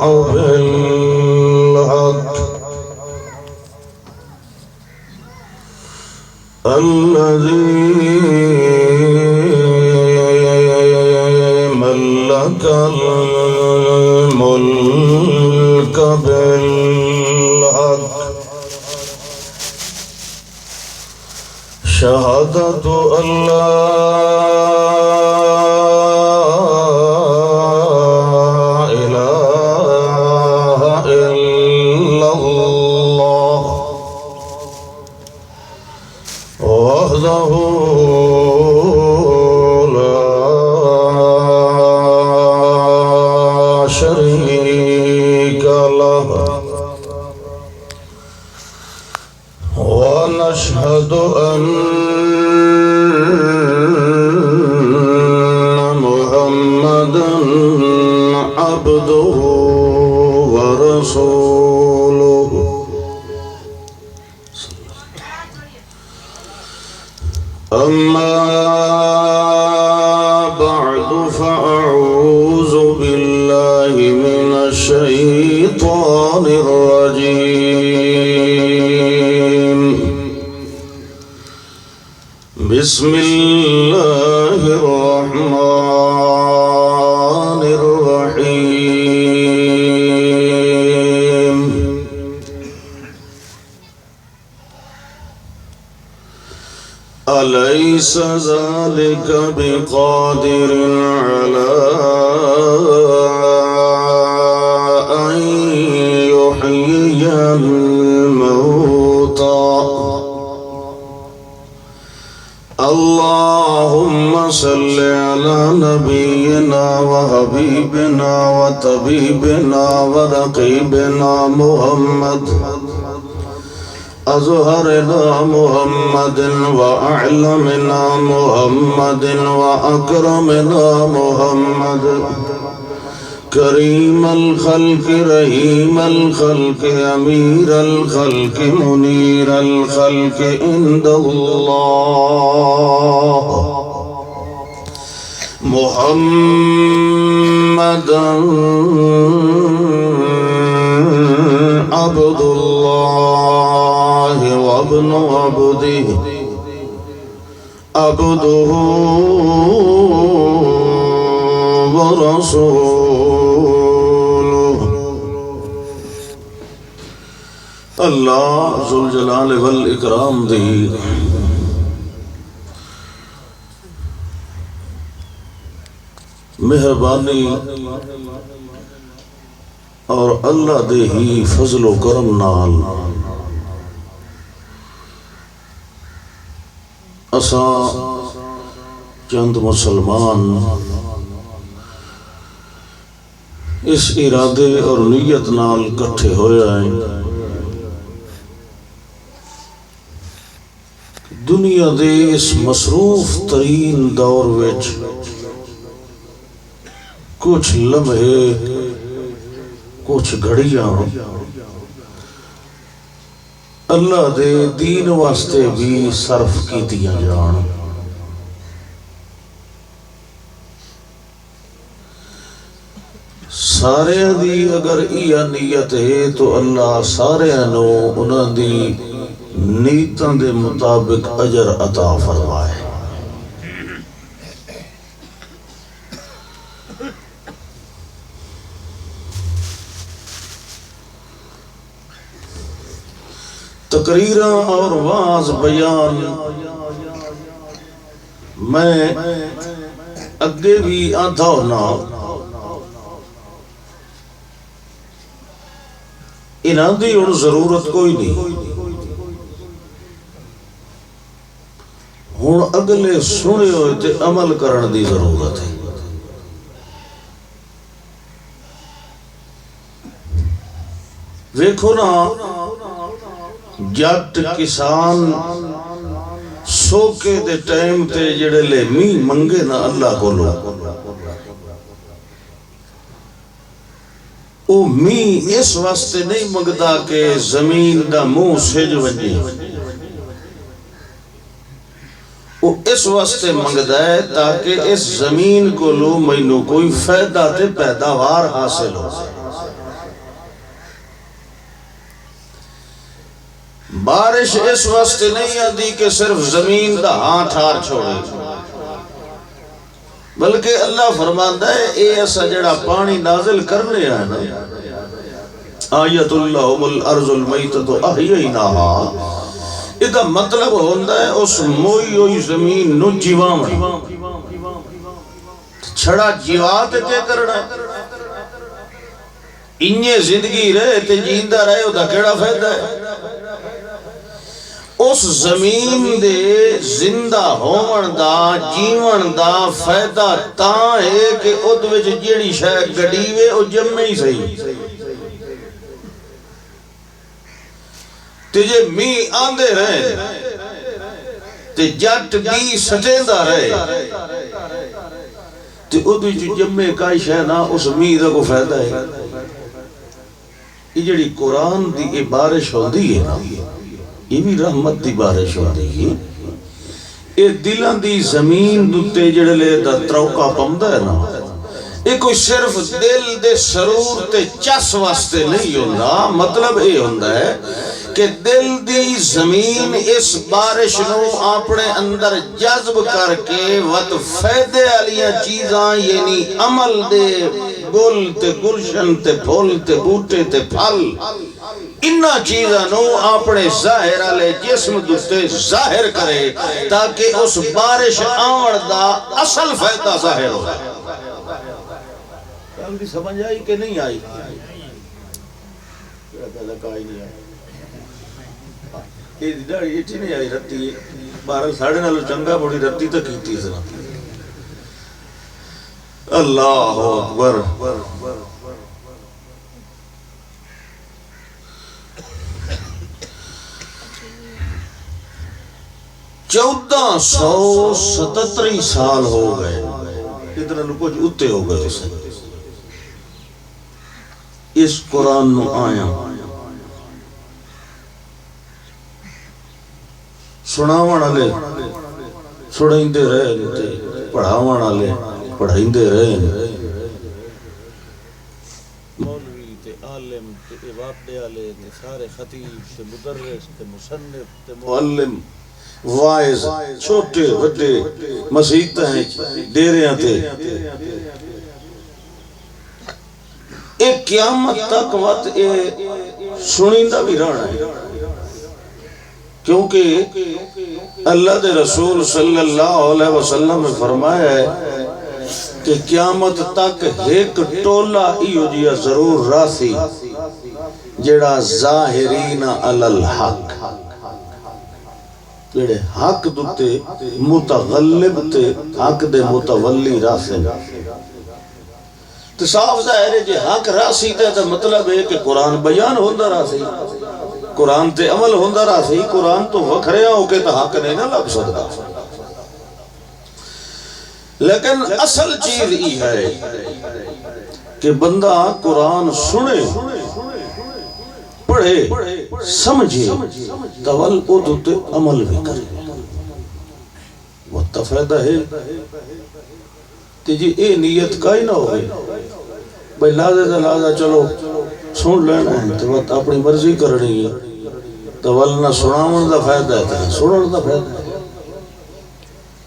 بالحق الذي ملك الملك بالحق شهادة أن لا إله إلا الله وحده لا شريك له ونشهد أن محمدا عبده ورسوله أما بعد فأعوذ بالله من الشيطان الرجيم بسم الله الرحمن الرحيم أليس ذلك بقادر على أن يحيي الموتى اللهم صل على نبينا وحبيبنا وطبيبنا ورقيبنا محمد أزهرنا محمد وأعلمنا محمد وأكرمنا محمد كريم الخلق رحيم الخلق أمير الخلق منير الخلق عند الله محمدا عبد الله وابن عبده عبده ورسوله اللہ ذوالجلال والاکرام دی مہربانی اور اللہ دے ہی فضل و کرم نال اساں چند مسلمان اس ارادے اور نیت نال کٹھے ہوئے ہیں دنیا دے اس مصروف ترین دور وچ کچھ لمحے کچھ گھڑیاں اللہ دے دین واسطے بھی صرف کی دیا جان سارے دی اگر یہ نیت ہے تو اللہ سارے نو انہاں دی نیتاں دے مطابق اجر عطا فرمائے تقریراں اور واعظ بیان میں اگے بھی آدھا ہونا انہاں دی اور ضرورت کوئی نہیں ہن اگلے سنے ہوئے تے عمل کرن دی ضرورت ہے ویکھو نا جٹ کسان سوکے دے ٹائم تے جڑے لے می منگے نا اللہ کو لو او می اس واسطے نہیں منگدا کہ زمین دا منہ سج وجے وہ اس واسطے منگدا ہے تاکہ اس زمین کو لو مینوں کوئی فائدہ تے پیداوار حاصل ہو بارش اس واسطے نہیں آتی کہ صرف زمین دا ہاتھ ہار چھوڑے، بلکہ اللہ فرماتا ہے اے ایسا جڑا پانی نازل کرنے آئے نا، آیت اللہم الارض المیتت احییناہا، ادھا مطلب ہوندہ ہے اس موئی ہوئی زمین نو جیوام چھڑا جیوات کے کرنا ہے، انہیں زندگی رہے تے جیندہ رہے ادھا کیڑا فائدہ ہے؟ اس زمین دے زندہ ہون دا جیون دا فائدہ تاں ہے کہ ادھ وچ جیڑی شاید گڑیوے او جمع ہی صحیح تے جے می آندے رہے تے جٹ بھی سٹیندہ رہے تے ادھ وچ جمع کائی شاید نا اس می دا کو فائدہ ہے۔ یہ جڑی قرآن دی یہ بارش ہوندی ہے نا، یہ بھی رحمت دی بارش ہوندی ہے، یہ دلان دی زمین دوتے جڑے لے دا تروکا پمدہ ہے نا، یہ کوئی صرف دل دے سرور تے چس واسطے نہیں ہوندہ، مطلب یہ ہوندہ ہے کہ دل دی زمین اس بارش نو اپنے اندر جذب کر کے وقت فیدے علیہ چیزاں یعنی عمل دے گل تے گلشن تے پھول تے بوٹے تے پھل انہا چیزاں نو اپنے ظاہر علیہ جسم دوستے ظاہر کرے تاکہ اس بارش آمر دا اصل فیدہ ظاہر ہو۔ کل سمجھ آئی کہ نہیں آئی؟ پہلے کہائی نہیں آئی، یہ دیدار یہ چی نہیں آئی رتی بارہ ساڑھے نالو چنگا بڑی رتی تک کیتی سنا۔ اللہ اکبر۔ چودہ سو ستتری سال ہو گئے، اتنا نو کچھ اتے ہو گئے اسے اس قرآن نو آیا سناوان آلے سنائیں دے رہے پڑھاوان آلے پڑھائیں دے رہے مولوی تے عالم تے عبادے آلے تے سارے خطیب تے مدرس تے مصنف تے معلم وائز چھوٹے وڈے مسیحتیں ڈیریاں تے ایک قیامت تک وقت سنیندہ بھی رہنا ہے، کیونکہ اللہ دے رسول صلی اللہ علیہ وسلم میں فرمایا ہے کہ قیامت تک ایک ٹولا ایو جیا ضرور راسی جڑا ظاہرین علی الحق، جڑے حق دوتے متغلب تے حق دے متولی راسے تو صاف ظاہر ہے جے حق راسی تے تو مطلب ہے کہ قرآن بیان ہوندہ راسی، قرآن تے عمل ہوندہ راسی، قرآن تو وکھریا ہو کے تو حق نہیں نہ لگ سکتا۔ لیکن اصل چیز ہی ہے کہ بندہ قرآن سنے پڑھے سمجھے تول ادھتے عمل بھی کرے، وقت فائدہ ہے کہ جی اے نیت کا ہی نہ ہوئے بھئی لازہ چلو سن لینا ہے تو وقت اپنی مرضی کرنی ہے تول نہ سناون دا فائدہ ہے سنن دا فائدہ ہے،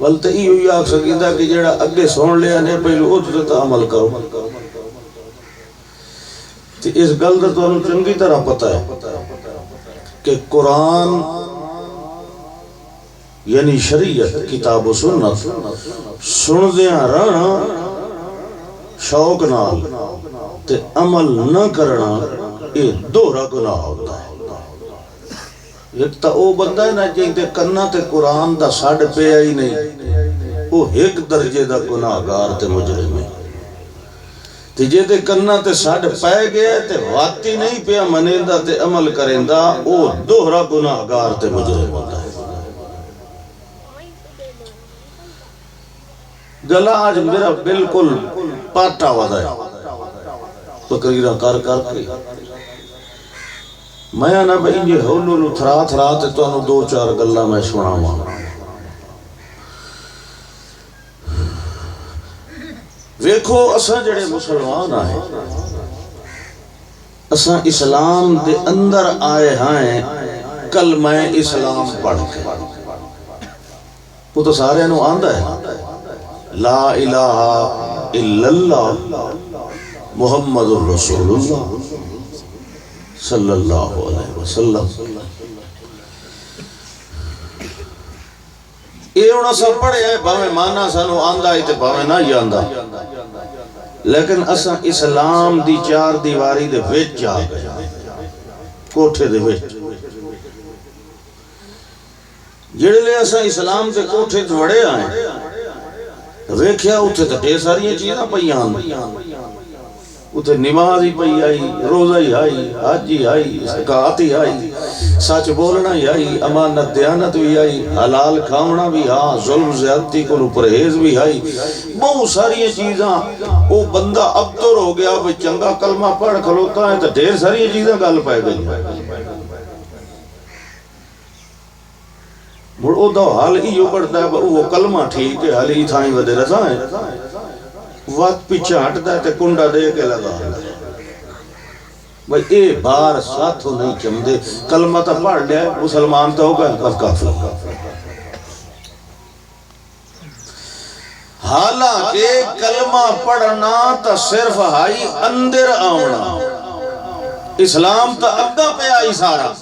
ولتے ہی ہوئی آگ سکیدہ کہ جیڑا اگے سن لیا نہیں پہلو ادھتے عمل کرو۔ اس گل دا تو انہوں چنگی طرح پتہ ہے کہ قرآن یعنی شریعت کتاب و سنت سن دیاں رہنا شوق نال تے عمل نہ کرنا یہ دوہرا گناہ ہوتا ہے۔ ایک تا او بندہ ہے نا جن تے کرنا تے قرآن دا ساڑھ پہ آئی نہیں، وہ ایک درجے دا گناہگار تے مجرم ہے، تجھے تے کرنا تے ساڑھ پائے گئے تے واتی نہیں پیا منیندہ تے عمل کرندہ او دوہرا گناہگار تے مجرم ہوتا ہے۔ گلا آج میرا بالکل پاٹا ودا ہے تقریرہ کر کے میں نا بھئی یہ ہولو تھرا تھرا تے تو انہوں دو چار گلہ میں سنا ہوا۔ ویکھو اساں جڑے مسلمان آئے اساں اسلام دے اندر آئے ہیں کلمہ اسلام پڑھ کے وہ تو سارے نو آندہ ہے لا الہ الا اللہ محمد الرسول اللہ صلی اللہ علیہ وسلم. یہ انہوں سا پڑھے ہے باویں مانا سانو آندہ ہی تے باویں نہ ہی آندہ لیکن اسا اسلام دی چار دیواری دے ویچ جا گئے کوٹھے دے ویچ جڑے لے اسا اسلام دے کوٹھے دوڑے آئیں ویکھیا اتھے تے ڈھیر ساری چیزاں پئیاں اتھے نماز ہی پئی آئی روزہ ہی آئی حج ہی آئی زکات ہی آئی سچ بولنا ہی آئی امانت دیانت بھی آئی حلال کھاونا بھی ہاں ظلم زیادتی کو پرہیز بھی آئی بہت ساری چیزاں وہ بندہ ابتر ہو گیا بھئی چنگا کلمہ پڑھ کھلوتا ہے تو ڈھیر ساری چیزیں گل پہ گئی وہ دا حال ہی یوں پڑھتا ہے وہ کلمہ ٹھیک ہے حال ہی تھائیں ودے رضا ہے وقت پیچھے ہٹتا ہے تے کنڈا دے کے لگا بھئی اے بار ساتھوں نہیں چمدے کلمہ تا پڑھ لیا مسلمان تا ہوگا بس کافی حالانکہ کلمہ پڑھنا تا صرف ہائی اندر آونا اسلام تا ابدا پہ آئی سارا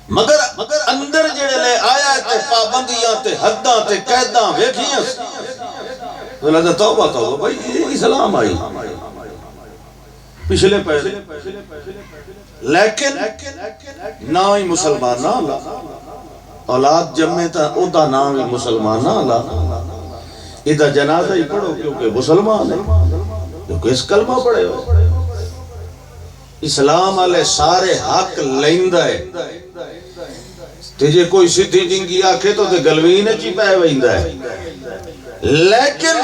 مگر اندر جڑے لے آیا تے پابندیاں تے حداں تے قیداں ویکھیاں تو لگا توبہ توبہ بھئی اسلام آئی پچھلے پہلے لیکن نہ ہی مسلمان نہ اولاد جمعے تا او دا نام ہی مسلمان نہ ادھا جنازہ ہی پڑھو کیونکہ مسلمان ہے کیونکہ اس کلمہ پڑھے ہو اسلام علیہ سارے حق لیندہ ہے تجھے کوئی سدھی جنگی آکھے تو تے گلوین چی پہ ویندہ ہے لیکن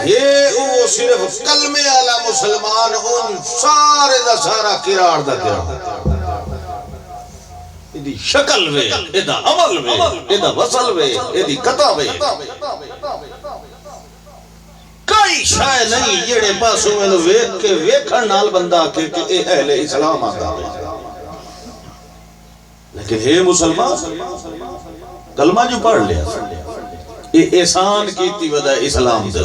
یہ وہ صرف کلمے والا مسلمان ان سارے دا سارا قرار دا قرار ایدی شکل وے ایدہ عمل وے ایدہ وصل وے ایدی قطع وے کئی شاہ نہیں جیڑے پاسوں میں ویک کے ویکھن نال بندہ کہ اے اہل اسلام آتا ہے لیکن ہے مسلمان کلمہ جو پڑھ لیا یہ احسان کیتی ودا اسلام دے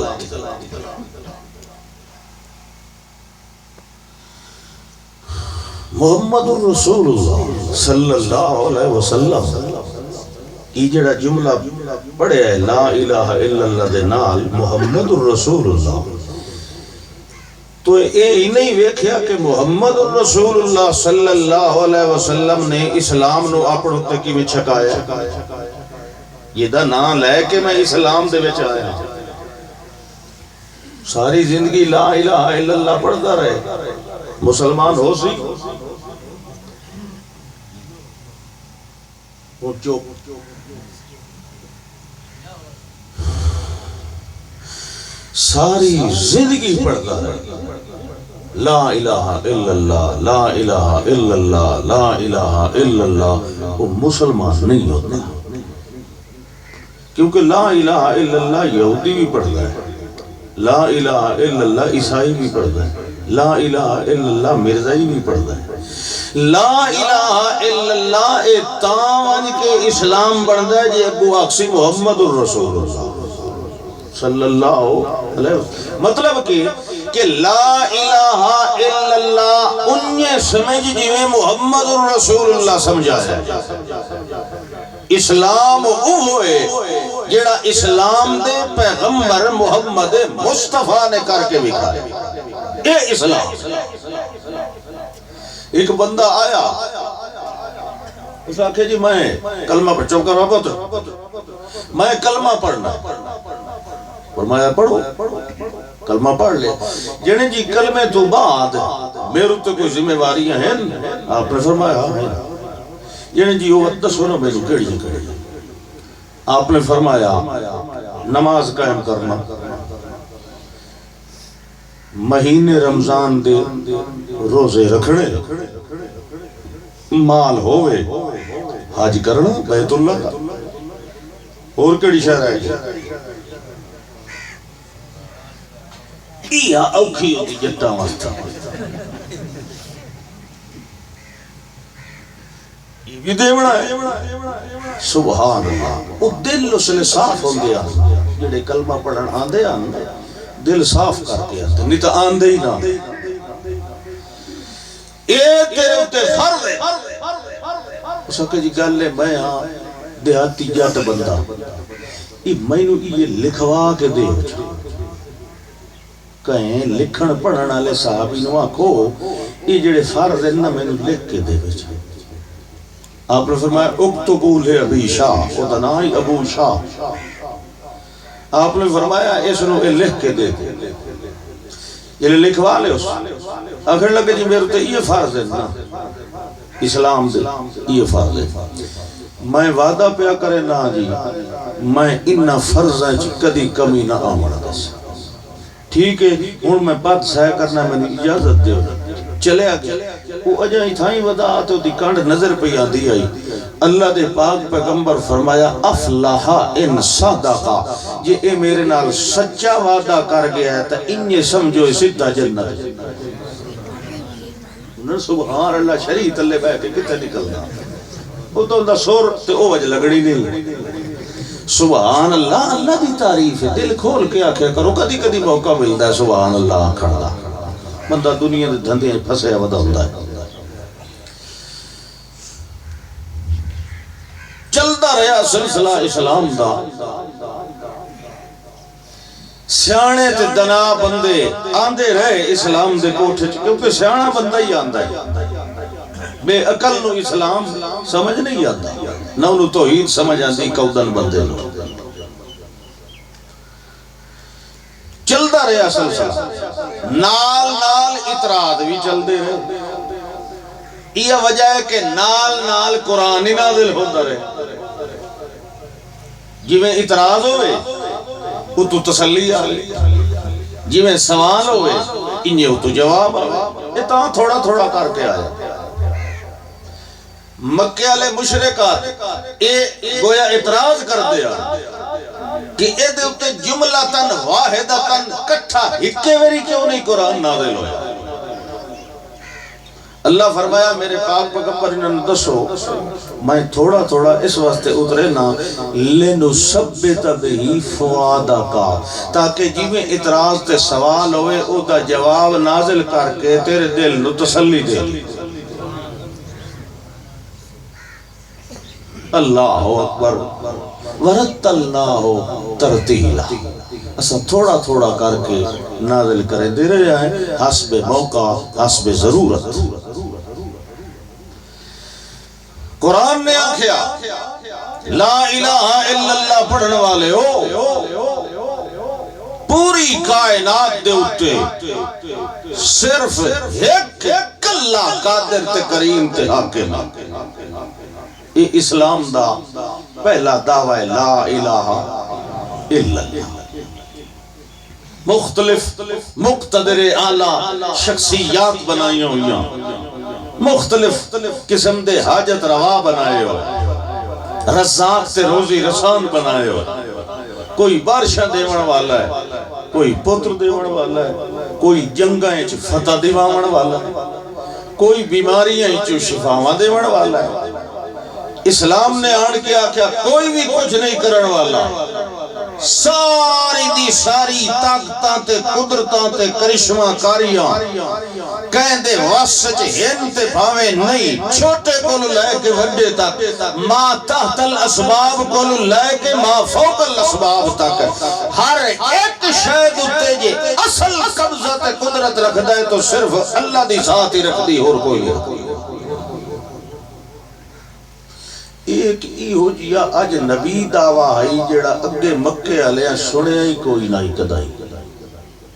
محمد الرسول اللہ صلی اللہ علیہ وسلم یہ جڑا جملہ پڑھے ہے لا الہ الا اللہ دے نال محمد الرسول اللہ تو یہ نہیں ویکھیا کہ محمد الرسول اللہ صلی اللہ علیہ وسلم نے اسلام نو اپنے تے کی وچ چھکایا یہ دا نام لے کہ میں اسلام دے وچ آیا ساری زندگی لا الہ الا اللہ پڑھتا رہے مسلمان ہو سی وہ چوپ ساری زندگی پڑھتا رہے لا الہ الا اللہ لا الہ الا اللہ لا الہ الا اللہ وہ مسلمان نہیں ہوتا کیونکہ لا الہ الا اللہ یہودی بھی پڑھتا ہے لا الہ الا اللہ عیسائی بھی پڑھتا ہے لا الہ الا اللہ مرزائی بھی پڑھتا ہے لا الہ الا اللہ اتان کے اسلام بڑھتا ہے جی ابو آقسی محمد الرسول اللہ صلی اللہ علیہ وسلم مطلب کہ لا الہ الا اللہ انہیں سمجھ جیویں محمد الرسول اللہ سمجھا ہے اسلام وہ ہوئے جڑا اسلام دے پیغمبر محمد مصطفیٰ نے کر کے بکھا اے اسلام ایک بندہ آیا اس آنکھے جی میں کلمہ پڑھوں کر رہا پتر میں کلمہ پڑھنا فرمایا پڑھو کلمہ پڑھ لے جنہیں جی کلمے تو بعد میرے تو کوئی ذمہ واریاں ہیں آپ نے فرمایا جنہیں جی وہ دسونا میرے کیڑی جگہ آپ نے فرمایا نماز قائم کرنا مہینے رمضان دے روزے رکھنے مال ہوئے حج کرنا بیت اللہ کا اور کیڑی شہر ہے یہ اوکھی ہوتی جتا واسطہ یہ بھی دیونا ہے سبحان اللہ وہ دل اس نے صاف ہوں دیا جڑے کلمہ پڑھن آندے آندے دل صاف کر کے آتے نہیں تو آندے ہی نہ اے تیرے اتے فرض ہے اس کا جی گل ہے میں ہاں دیہاتی جات بندہ میں نو یہ لکھوا کے دے کہیں لکھن پڑھن والے صاحب نو آکھو یہ جڑے فرض ہیں نا میں نو لکھ کے دے آپ نے فرمایا اکتبو لے ابی شاہ وہ دنائی ابو شاہ آپ نے فرمایا اس نو لکھ کے دے یہ لکھوا لے اس آخر لگے جی میرے تو یہ فرض ہے نا اسلام دے یہ فرض ہے میں وعدہ پیا کرے نا جی میں انہا فرضاں کدی کمی نہ آمڑا دس ٹھیک ہے ہون میں بات سہ کرنا میں نے اجازت دے چلے آگیا وہ اجائی تھائیں ودا آتے ہو دی کانڈ نظر پہ آدھی آئی اللہ دے پاک پیغمبر فرمایا افلاحا ان صادقا یہ اے میرے نال سچا وعدہ کر گیا ہے تا انہیں سمجھو سدھا جنت سبحان اللہ شریعت اللہ بیٹھے کتے نکلنا وہ تو اندہ سور تے او وجہ لگڑی نہیں سبحان اللہ اللہ دی تعریف ہے دل کھول کے آکھیا کرو کدی کدی موقع ملتا ہے سبحان اللہ آکھن دا بندہ دنیا دے دھندے پھسے ودا ہوندا ہے چلدا رہیا سلسلہ اسلام دا سیانے تے دنا بندے آندے رہے اسلام دے کوٹھے کیونکہ سیانا بندہ ہی آندا ہے بے عقل نو اسلام سمجھ نہیں آتا نہ انہوں توحید سمجھ آتی کودن بندے نو چلدا رہیا سلسلہ نال نال اطراعات بھی چل دے رہے یہ وجہ ہے کہ نال نال قرآن نازل ہوتا رہے جی میں اطراعات ہوئے وہ تو تسلی آئے جی میں سوال ہوئے انہیں تو جواب آئے اتنا تھوڑا تھوڑا کر کے آیا مکہ علیہ مشرکات گویا اعتراض کر دیا کہ اے دے اتے جملتاً واحدتاً کٹھا ہکے ویری کیوں نہیں قرآن نازل ہویا اللہ فرمایا میرے پاک پیغمبر انہوں نے دسو میں تھوڑا تھوڑا اس واسطے اترے نا لِنُثَبِّتَ بِهِ فُؤَادَكَ تاکہ جی میں اعتراض تے سوال ہوئے او دا جواب نازل کر کے تیرے دل نو تسلی دے اللہ اکبر وَرَتَّلْنَاهُ تَرْتِيلًا اسا تھوڑا تھوڑا کر کے نازل کریں دے رہے ہیں حسب موقع حسب ضرورت قرآن نے آکھیا لا الہ الا اللہ پڑھنے والے ہو پوری کائنات دے اٹھے صرف ایک اللہ قادر تے کریم تے حاکم یہ اسلام دا پہلا دعوی لا الہ الا اللہ مختلف مقتدر اعلیٰ شخصیات بنائی ہوئیاں مختلف قسم دے حاجت روا بنائے ہوئے رزاق تے روزی رسان بنائے ہوئے کوئی بارشہ دیوان والا ہے کوئی پتر دیوان والا ہے کوئی جنگاں چ فتح دیوان والا ہے کوئی بیماریاں چ شفاواں دیوان والا ہے اسلام نے آن کے آکھیا کوئی بھی کچھ نہیں کرن والا ساری دی ساری طاقتاں تے قدرتاں تے کرشمہ کاریاں کہیں دے واسچ ہن تے بھاوے نہیں چھوٹے کولو لے کے وڈے تک ما تحت الاسباب کولو لے کے ما فوق الاسباب تک ہر ایک شاید اتے جے اصل قبضہ تے قدرت رکھ دے تو صرف اللہ دی ذات ہی رکھ دی اور کوئی نہیں ایک ای ہو جیا اج نبی دعویٰ آئی جڑا اگے مکے علیہ سنے ہی کوئی نہ کدائی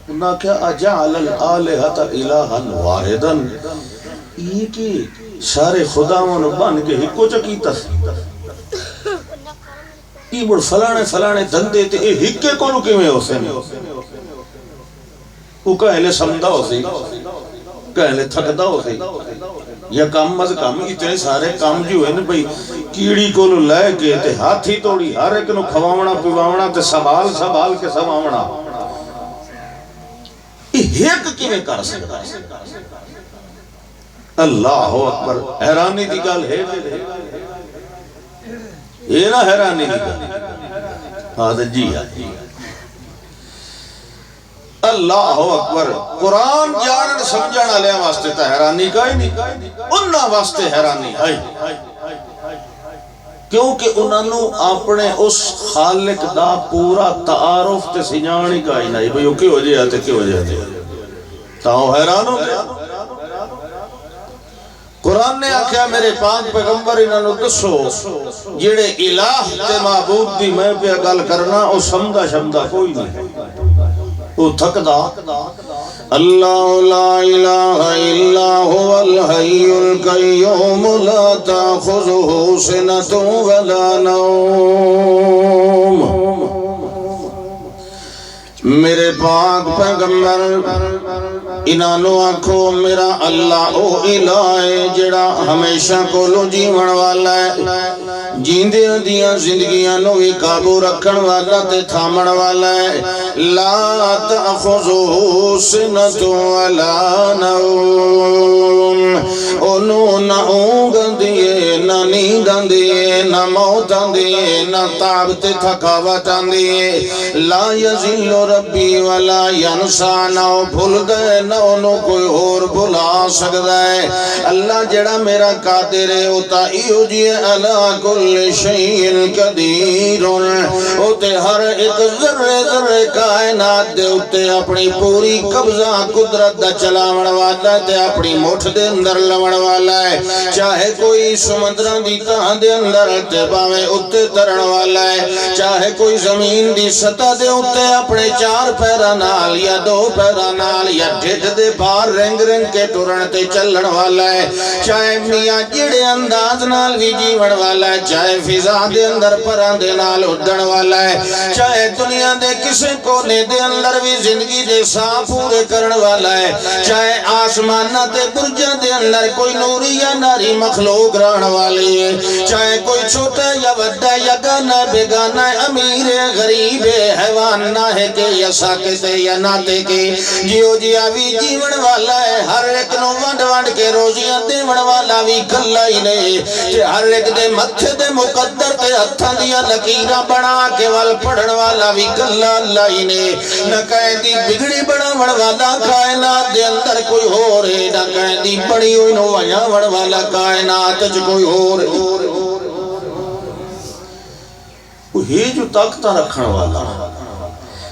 انہاں کیا اجعل الالہۃ الہا واحدا یہ کہ سارے خداواں بن کے ہکو چکیتا یہ مڑ فلانے دندے تے اے ہکے کولو کیویں ہو سے وہ کہلے سمدہ ہو سی کہلے تھکدا ہو سی یا کم از کم اتنے سارے کام جو ہیں بھئی کیڑی کو لے کے تے ہاتھی توڑی ہر ایک نو کھواونا پیواونا تے سنبھال کے سماونا یہ ایک کیویں کر سکتا ہے اللہ اکبر حیرانی دی گل ہے یہ نہ حیرانی دی گل ہاں جی اللہ اکبر قرآن جانن سمجھن والے واسطے تے حیرانی کوئی نہیں انہاں واسطے حیرانی ہے کیونکہ انہوں نے اپنے اس خالق دا پورا تعارف تے سجان ہی کائی نہیں بھئی وہ کیوں ہو جائے کیوں ہو جائے تاؤں حیران ہو گیا قرآن نے آکھیا میرے پاک پیغمبر انہوں نے دسو جڑے الہ تے معبود دی میں پہ گل کرنا او سمدہ شمدہ کوئی نہیں او تھک دا اللہ لا الہ الا هو الحی القیوم لا تأخذه سنة ولا نوم میرے پاک پیغمبر انہوں آکھو میرا اللہ او الہ ہے جڑا ہمیشہ کو لو جیون والا ہے جیندے دیاں زندگیاں نو بھی قابو رکھن والا تے تھامن والا ہے لا تأخذه سنة ولا نوم انہوں نہ اونگن دیئے نہ نیندن دیئے نہ موتن دیئے نہ تابت تھکاوتن دیئے لا یزل ربی ولا ینسا نہ بھول دے نہ انہوں کوئی اور بھلا سکتا ہے اللہ جڑا میرا قادر ہے اوتا ایو جی علا کل شیئن قدیر اوتے ہر ایک ذرے ذرے کائنات دے اوتے اپنی پوری قبضہ قدرت دا چلاون والا تے اپنی مٹھ دے اندر لون والا ہے چاہے کوئی سمندران دی تہاں دے اندر تے باویں اتے ترن والا ہے چاہے کوئی زمین دی سطح دے اتے اپنے چار پیرا نال یا دو پیرا نال یا ڈھڈ دے بار رنگ رنگ کے ٹورن تے چلن والا ہے چاہے میاں جڑے انداز نال بھی جیون والا ہے چاہے فضا دے اندر پران دے نال اڑن والا ہے چاہے دنیا دے کسے کونے دے اندر بھی زندگی دے ساں پورے کرن والا ہے چاہے آسمانہ تے برجہ دے اندر کوئی نوری یا ناری مخلوق رہن والی ہے چاہے کوئی چھوٹا یا وڈا یا گانا بیگانا امیر غریب حیوان نہ ہے کہ یا ساکت یا ناتے کے جیو جیا بھی جیون والا ہے ہر ایک نو وانڈ وانڈ کے روزیاں دیون والا بھی کلا ہی نہیں کہ ہر ایک دے متھے دے مقدر تے ہتھاں دیا لکیراں بنا کے وال پڑھن والا بھی کلا اللہ ہی نہیں نہ کہیں دی بگڑی بڑا وڑ والا کائنات دے اندر کوئی ہو رہے نہ کہیں دی بڑی ہوئی نو ویاں وڑ والا کائنات جو کوئی ہو رہے وہی جو طاقتہ رکھن والا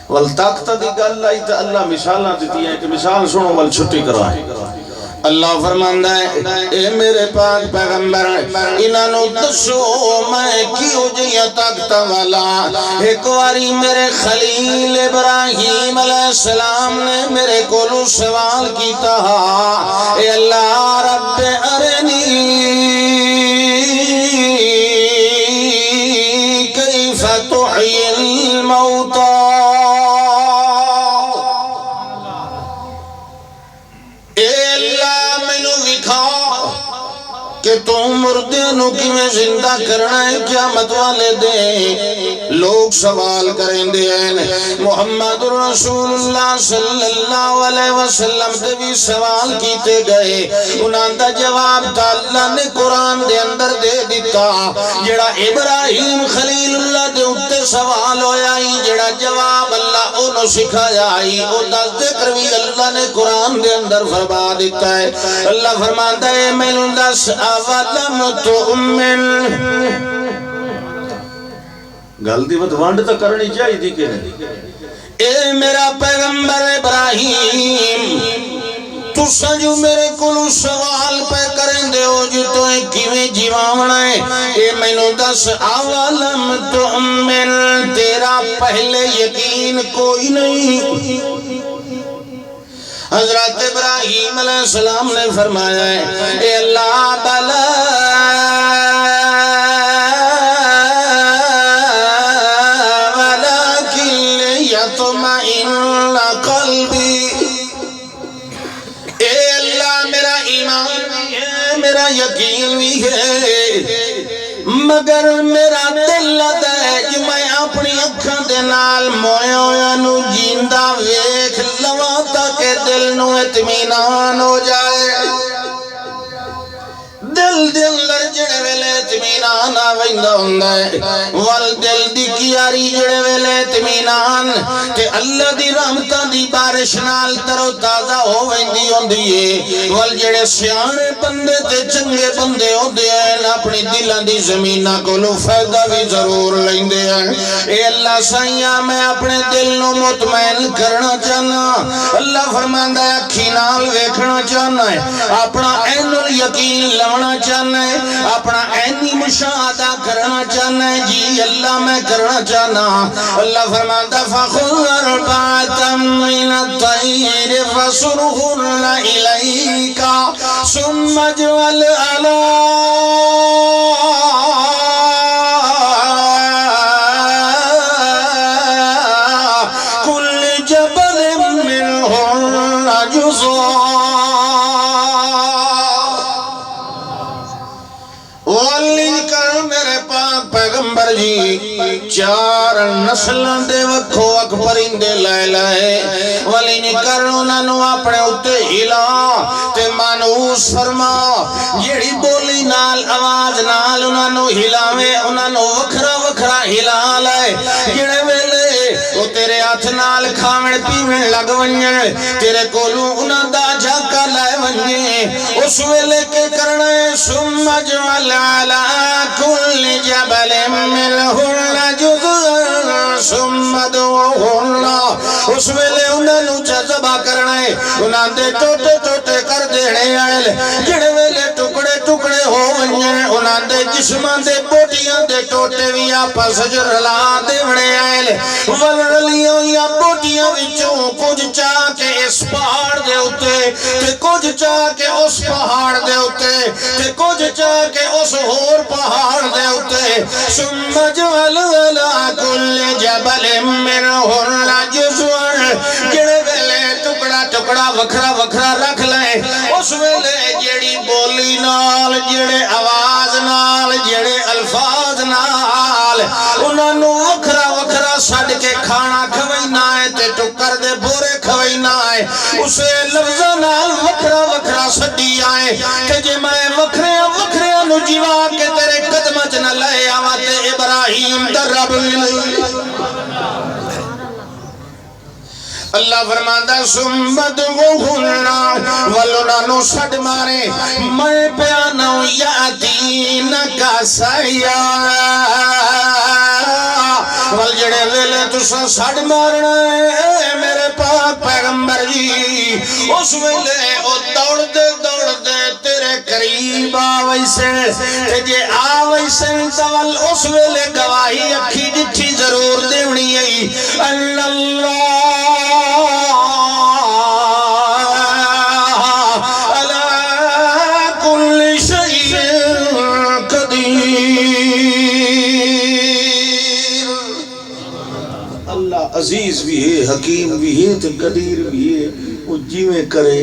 والطاقتہ دی گل لائی تا اللہ مثالہ دیتی ہے کہ مثال سنو وال چھٹی کرائیں اللہ فرماندہ ہے اے میرے پاک پیغمبر انہوں دسو میں کیوں جیا طاقتہ والا ایک واری میرے خلیل ابراہیم علیہ السلام نے میرے کولو سوال کیتا اے اللہ رب ارنی کیف تحیی الموتى کہ تم مردیانوں کی میں زندہ کرنا ہے قیامت والے دیں لوگ سوال کریں دیں محمد رسول اللہ صلی اللہ علیہ وسلم دے بھی سوال کیتے گئے انہاں دا جواب تا اللہ نے قرآن دے اندر دے دیتا جڑا ابراہیم خلیل اللہ دے اتے سوال ہویا ہی جڑا جواب اللہ انہوں سکھایا ہی او دا ذکر بھی اللہ نے قرآن دے اندر فرما دیتا ہے اللہ فرماتا ہے میں دس وَلَمْ تُؤْمِنْ گل دی وانڈ تا کرنی چاہیے دی کہ نہیں اے میرا پیغمبر ابراہیم تو سنجو میرے کلو سوال پہ کریں دے ہو جو تو ایک کیویں جیوانا ہے اے میں نو دس اولم تؤمن تیرا پہلے یقین کوئی نہیں حضرت ابراہیم علیہ السلام نے فرمایا ہے اے اللہ بلا ولیکن یطمئن قلبی اے اللہ میرا ایمان بھی ہے میرا یقین بھی ہے مگر میرا دل لدا ہے کہ میں اپنی اکھاں دے نال مویاں نو جیندہ ویکھ لواں تاکہ دل نو اطمینان ہو جائے دل دل دے اندر جڑے ویلے اطمینان آویندا ہوندا ہے ول دل دی کیاری جڑے ویلے اطمینان تے اللہ دی رحمتاں دی بارش نال تر و تازہ ہو ویندی ہوندی ہے ول جڑے سیانے بندے تے چنگے بندے ہوندے ہیں اپنی دلاں دی زمیناں کولوں فائدہ بھی ضرور لیندے ہیں اے اللہ سائیاں میں اپنے دل نو مطمئن کرنا چاہنا اللہ فرماندا ہے اکھی نال ویکھنا چاہنا ہے اپنا عین الیقین لونا چاہنا ہے اپنا عینی مشاہدہ کرنا چاہنا ہے جی اللہ میں کرنا چاہنا اللہ فرماتا فَخُذْ أَرْبَعَةً مِّنَ الطَّيْرِ فَصُرْهُنَّ إِلَيْكَ ثُمَّ اجْعَلْ عَلَىٰ كُلِّ جَبَلٍ مِّنْهُنَّ جُزْءًا پیغمبر جی چار نسلوں دے وکھو وکھ پرندے لائے لائے ولی نکر انہاں نو اپنے اُتے ہلا تے مانوس فرما جیڑی بولی نال آواز نال انہاں نو ہلاوے انہاں نو وکھرا وکھرا ہلا لائے جڑے ویلے او تیرے ہاتھ نال کھاویں پیویں لگ ونجن تیرے کولوں انہاں دا جھاکا لائے ونجے اس ویلے کے کرنا ہے ثم اجعل علی کل جبل منہن جزءا ثم ادعوہن اس ویلے انہاں نو جذبہ کرنا ہے انہاں دے ٹوٹے ٹوٹے کر دینے آئے جڑے ویلے ٹکڑے ٹکڑے ہو ونجن انہاں دے جسماں دے بوٹیاں دے ٹوٹے بھی آپس رلا دینے آئے ولرلیوں یا بوٹیاں وچوں کچھ چاہ کے اس پہاڑ دے اتے تے کچھ چاہ کے اس پہاڑ دے اتے تے کچھ چاہ کے اس ہور پہاڑ دے اتے ثم اجعل علی کل جبل منہن جزءا جڑے ویلے ٹکڑا ٹکڑا وکھرا وکھرا رکھ لیں اس ویلے جیڑی بولی نال جڑے آواز نال جڑے الفاظ نال انہاں نو وکھرا وکھرا سڈ کے کھانا کھوینا ہے تے ٹکر دے بورے کھوینا ہے اسے لفظاں نال وکھرا وکھرا سڈی آئے کہ جے میں وکھریاں وکھریاں نو جیوا کے تیرے قدماں چ نہ لے آواں تے ابراہیم دا رب اللہ فرماندا ثم ادعوہن ولنانو سڈ مارے میں پیانو یاتینک سعیا ول جڑے ویلے تساں سڈ مارنا ہے میرے پاک پیغمبر جی اس ویلے او دوڑ دے تیرے قریب آویسے تے جے آویسے تول اس ویلے گواہی اکھی ڈٹھی ضرور دیونی ہے اللہ عزیز بھی ہے حکیم بھی ہے تے قدیر بھی ہے وہ جیویں کرے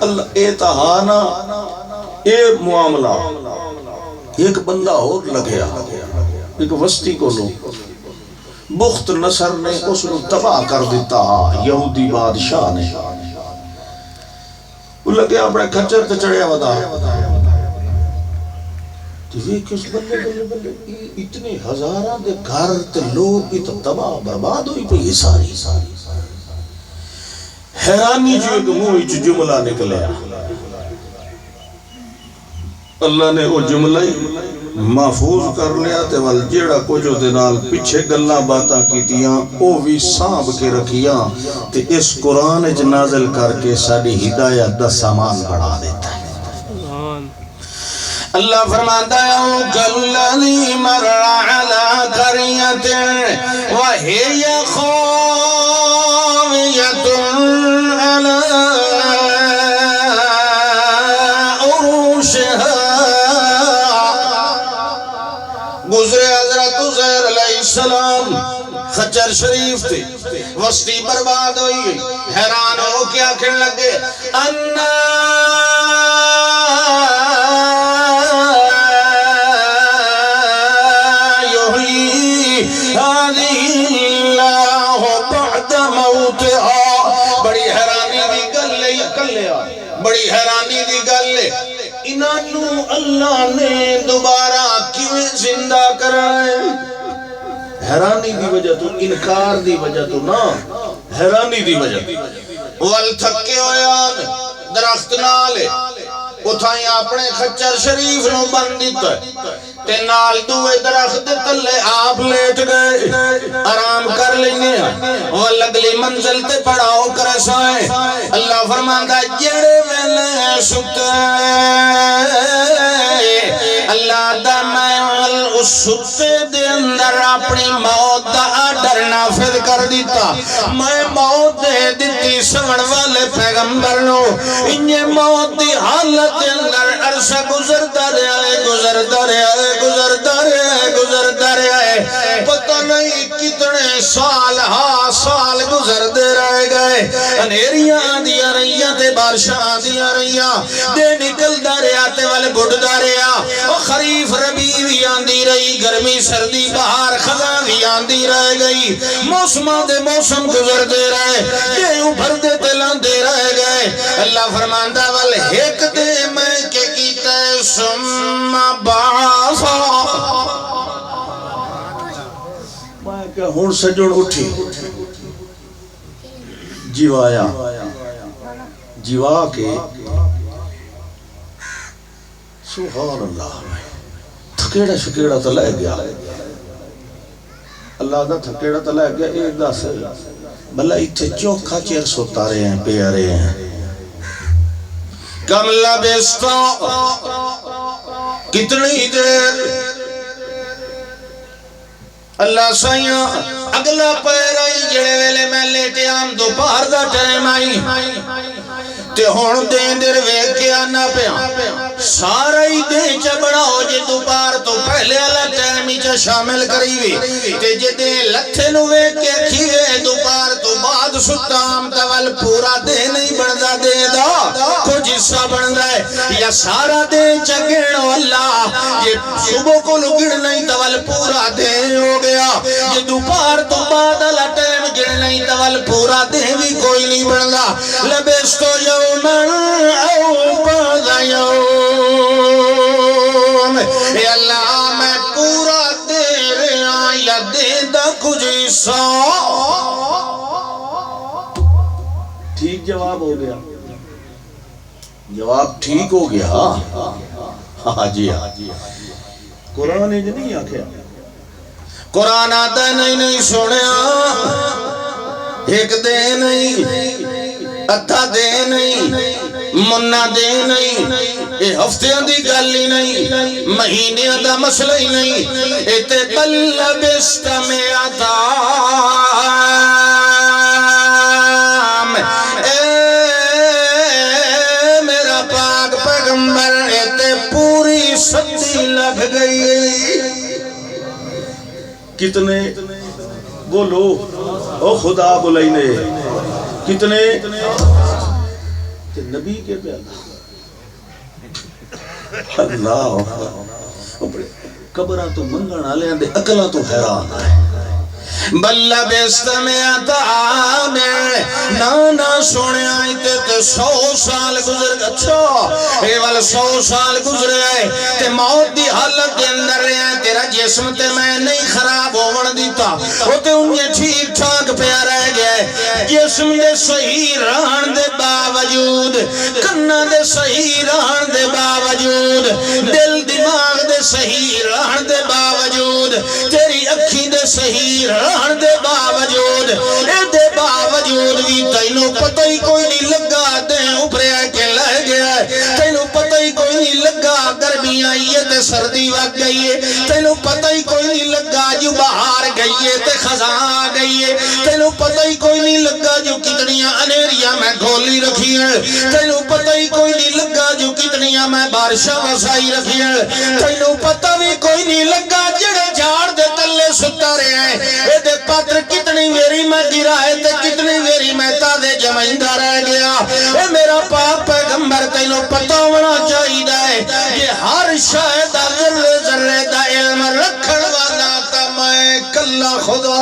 اللہ اے تہانا اے معاملہ ایک بندہ اور لگیا ایک وسطی کو لو بخت نصر نے اس نے تباہ کر دیتا یہودی بادشاہ نے وہ لگے اپنے کھچر تے چڑھیا ودا تو یہ کس بلے بلے بلے اتنے ہزاراں دے گھر تے لوگ بھی تو تباہ برباد ہوئی پہ یہ ساری حیرانی جو ایک منہ وچ جملہ نکلیا اللہ نے وہ جملہ محفوظ کر لیا تے ول جیڑا کچھ دے نال پیچھے گلاں باتاں کیتیاں او بھی سانب کے رکھیاں تے اس قرآن وچ نازل کر کے ساری ہدایت دا سامان بنا دیتا ہے اللہ فرماتا ہے کالذی مر علی قریۃ وہی خاویۃ علی عروشہا گزرے حضرت عزیر علیہ السلام خچر شریف تھے وسطی برباد ہوئی حیران ہو کیا کہنے لگے انا بڑی حیرانی دی گل ہے انہوں اللہ نے دوبارہ کیوں زندہ کرائے؟ حیرانی دی وجہ تو، انکار دی وجہ تو نہ، حیرانی دی وجہ وال تھکے ہویان درخت نالے اتھائیں اپنے خچر شریف نو بند دیتا ہے تے نال دوے درخت تلے آپ لیٹ گئے آرام کر لینے ہیں والگلی منزل تے پڑاؤ کرسائیں اللہ فرماندہ جڑے ویلے ستے اللہ دا میں اس ستے دے اندر اپنی موت دا ڈر نافذ کر دیتا میں موت دے دیتی سمن والے پیغمبر نو انہیں موت دی حالت دے اندر عرصہ گزرتا رہا ہے گزرتا رہا ہے گزرتا رہا ہے گزرتا رہا ہے پتہ نہیں کتنے سال سال گزر دے رہ گئے انہیریاں دیا رہیاں تے بارشاں دیا رہیاں دے نکل دا رہا تے والے بڑھ دا رہا اور خریف ربی بھی آندی رہی گرمی سردی بہار خزاں بھی آندی رہ گئی موسماں دے موسم گزر دے رہے دے اوپر دے تلان دے رہ گئے اللہ فرماندہ والے ایک دے میں کہ کیتا ہے سم باسا میں کہ ہون سجڑ اٹھی جیوایا جیوا کے سبحان اللہ تھکیڑا شکیڑا تو لے گیا اللہ دا تھکیڑا تو لے گیا ایک دا سے بلہ اتھے چوکھا چیر سوتا رہے ہیں پیارے ہیں کم لبستا کتنی دیر اللہ سائیاں اگلا پیر آئی جڑے ویلے میں لیٹے آم دو پار دا ٹائم آئی تے ہون دیں در ویک کے آنا پیا سارا ہی دیں چا بڑا ہو جے دوپار تو پہلے اللہ ٹائمی چا شامل کری وی تے جے دیں لتھے نو ویک کے کھیوے دوپار تو بعد ستام تول پورا دیں نہیں بڑھدا دے دا کچھ حصہ بڑھدا ہے یا سارا دیں چا گڑو اللہ یہ صبح کو لگڑ نہیں تول پورا دیں ہو گیا یہ دوپار تو بعد اللہ ٹائم گڑ نہیں تول پورا دیں بھی کوئی نہیں بڑھدا لبستو یومن او بعد یوم اے اللہ میں پورا دے رہا یا دے دا کچھ حصہ ٹھیک جواب ہو گیا جواب ٹھیک ہو گیا ہاں جی ہاں قرآن جو نہیں آکھیا قرآن آتا نہیں سنیا ایک دے نہیں اتھا دے نہیں منہ دے نہیں اے ہفتیاں دی گالی نہیں مہینے دا مسئلہ ہی نہیں اے تے بل لبست میں آتام اے میرا پاک پیغمبر اے تے پوری صدی لگ گئی کتنے بولو او خدا بلائینے کتنے نبی کے پیالہ اللہ قبرہ تو منگن آلے ہیں دے اکلا تو حیران ہے بلہ بیست میں آتا آمین نانا سونے آئی تے 100 سال گزر گا اچھا اے والا 100 سال گزرے آئے تے موت دی حالت دے اندر رہے ہیں تیرا جسم تے میں نہیں خراب ہوون دیتا وہ تے انہیں ٹھیک ٹھاک پیا رہ گئے جسم دے صحیح رہن دے باوجود کنہ دے صحیح رہن دے باوجود دل دماغ دے صحیح رہن دے باوجود تیری اکھی دے صحیح رہن دے باوجود اے دے باوجود بھی تینوں پتہ ہی کوئی نہیں لگا دیں اوپرے کے لہ گیا تینوں پتہ ہی کوئی نہیں لگا گرمی آئی ہے تے سردی وقت گئی ہے تینوں پتہ ہی کوئی نہیں لگا جو بہار گئی ہے تے خزاں گئی ہے تینوں پتہ ہی کوئی نہیں لگا جو کتنیاں انیریاں میں گھولی رکھی ہیں تینوں پتہ ہی کوئی نہیں لگا جو کتنیاں میں بارشاں وسائی رکھی ہیں تینوں پتہ بھی کوئی نہیں لگا جڑے جھاڑ دے تلے ستا رہے ہیں اے دے پاتر کتنی میری میں گرا ہے تے کتنی میری میں تادے جمعندہ رہ گیا اے میرا پاک پیغمبر تینوں پتہ ہونا چاہیے ہے یہ ہر شاید ذرے ذرے دا علم رکھن والا تا میں کلا خدا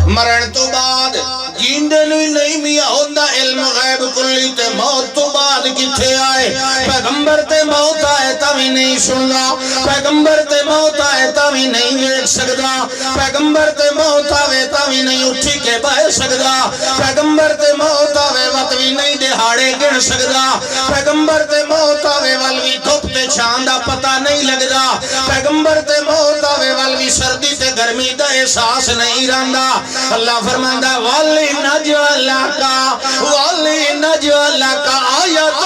مرن تو بعد جی جیندے نو نہیں میاں ہوندا علم غیب کلی تے موت تو بعد کتھے آئے پیغمبر تے موت آئے تاوی نہیں سندا پیغمبر تے موت آئے تاوی نہیں ویکھ سکدا پیغمبر تے موت آوے تاوی نہیں اٹھی کے بہ سکدا پیغمبر تے موت آوے وقت بھی نہیں دہاڑے گن سکدا پیغمبر تے موت آوے ول بھی دھوپ تے چھاں دا پتہ نہیں لگدا پیغمبر تے موت آوے ول بھی سردی تے گرمی دا احساس نہیں رہندا اللہ فرماندا والی نجعلکا آیۃ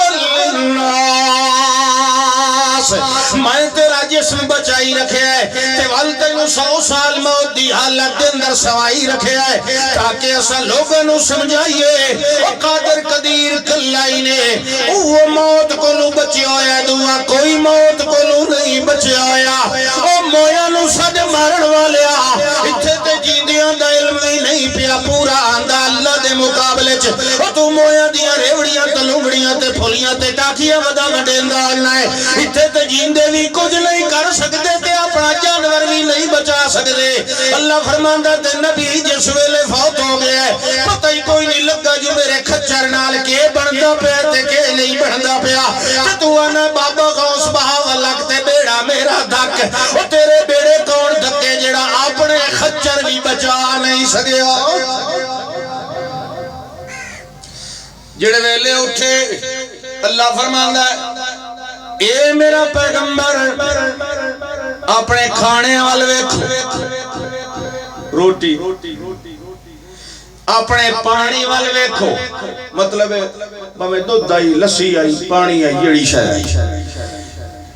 للناس میں تیرا جسم بچائی رکھے ہے تے وال تینوں 100 سال موت دی حالت دے اندر سوائی رکھے ہے تاکہ اسا لوگوں نو سمجھائیے او قادر قدیر کلائی نے وہ موت کو نو بچیا ہویا دعا کوئی موت کو نو نہیں بچیا ہویا او مویا نو سج مارن والیا اتھے تے جیندیاں دا علم بھی نہیں پیا پورا آندا اللہ دے مقابلے چ او تو مویا دیاں ریوڑیاں تے لنگڑیاں تے پھلیاں تے ٹاکیاں ودا وڈیندا اللہ ہے اتھے تے جیندے بھی کچھ نہیں کر سکتے تے اپنا جانور بھی نہیں بچا سکتے اللہ فرماندا تے نبی جس ویلے فوت ہو گیا ہے پتہ ہی کوئی نہیں لگا جو میرے کھچر نال کے بندا پیا تے کے نہیں بندا پیا تے تو انا بابا غوث بہاول تے بیڑا میرا دک او تیرے بیڑے کون دکے جڑا اپنے خچر بھی بچا نہیں سکیا جڑے ویلے اٹھے اللہ فرماندا ہے اے میرا پیغمبر اپنے کھانے وال ویکھو روٹی اپنے پانی وال ویکھو مطلب بھویں دودھ آئی لسی آئی پانی آئی جڑی شے آئی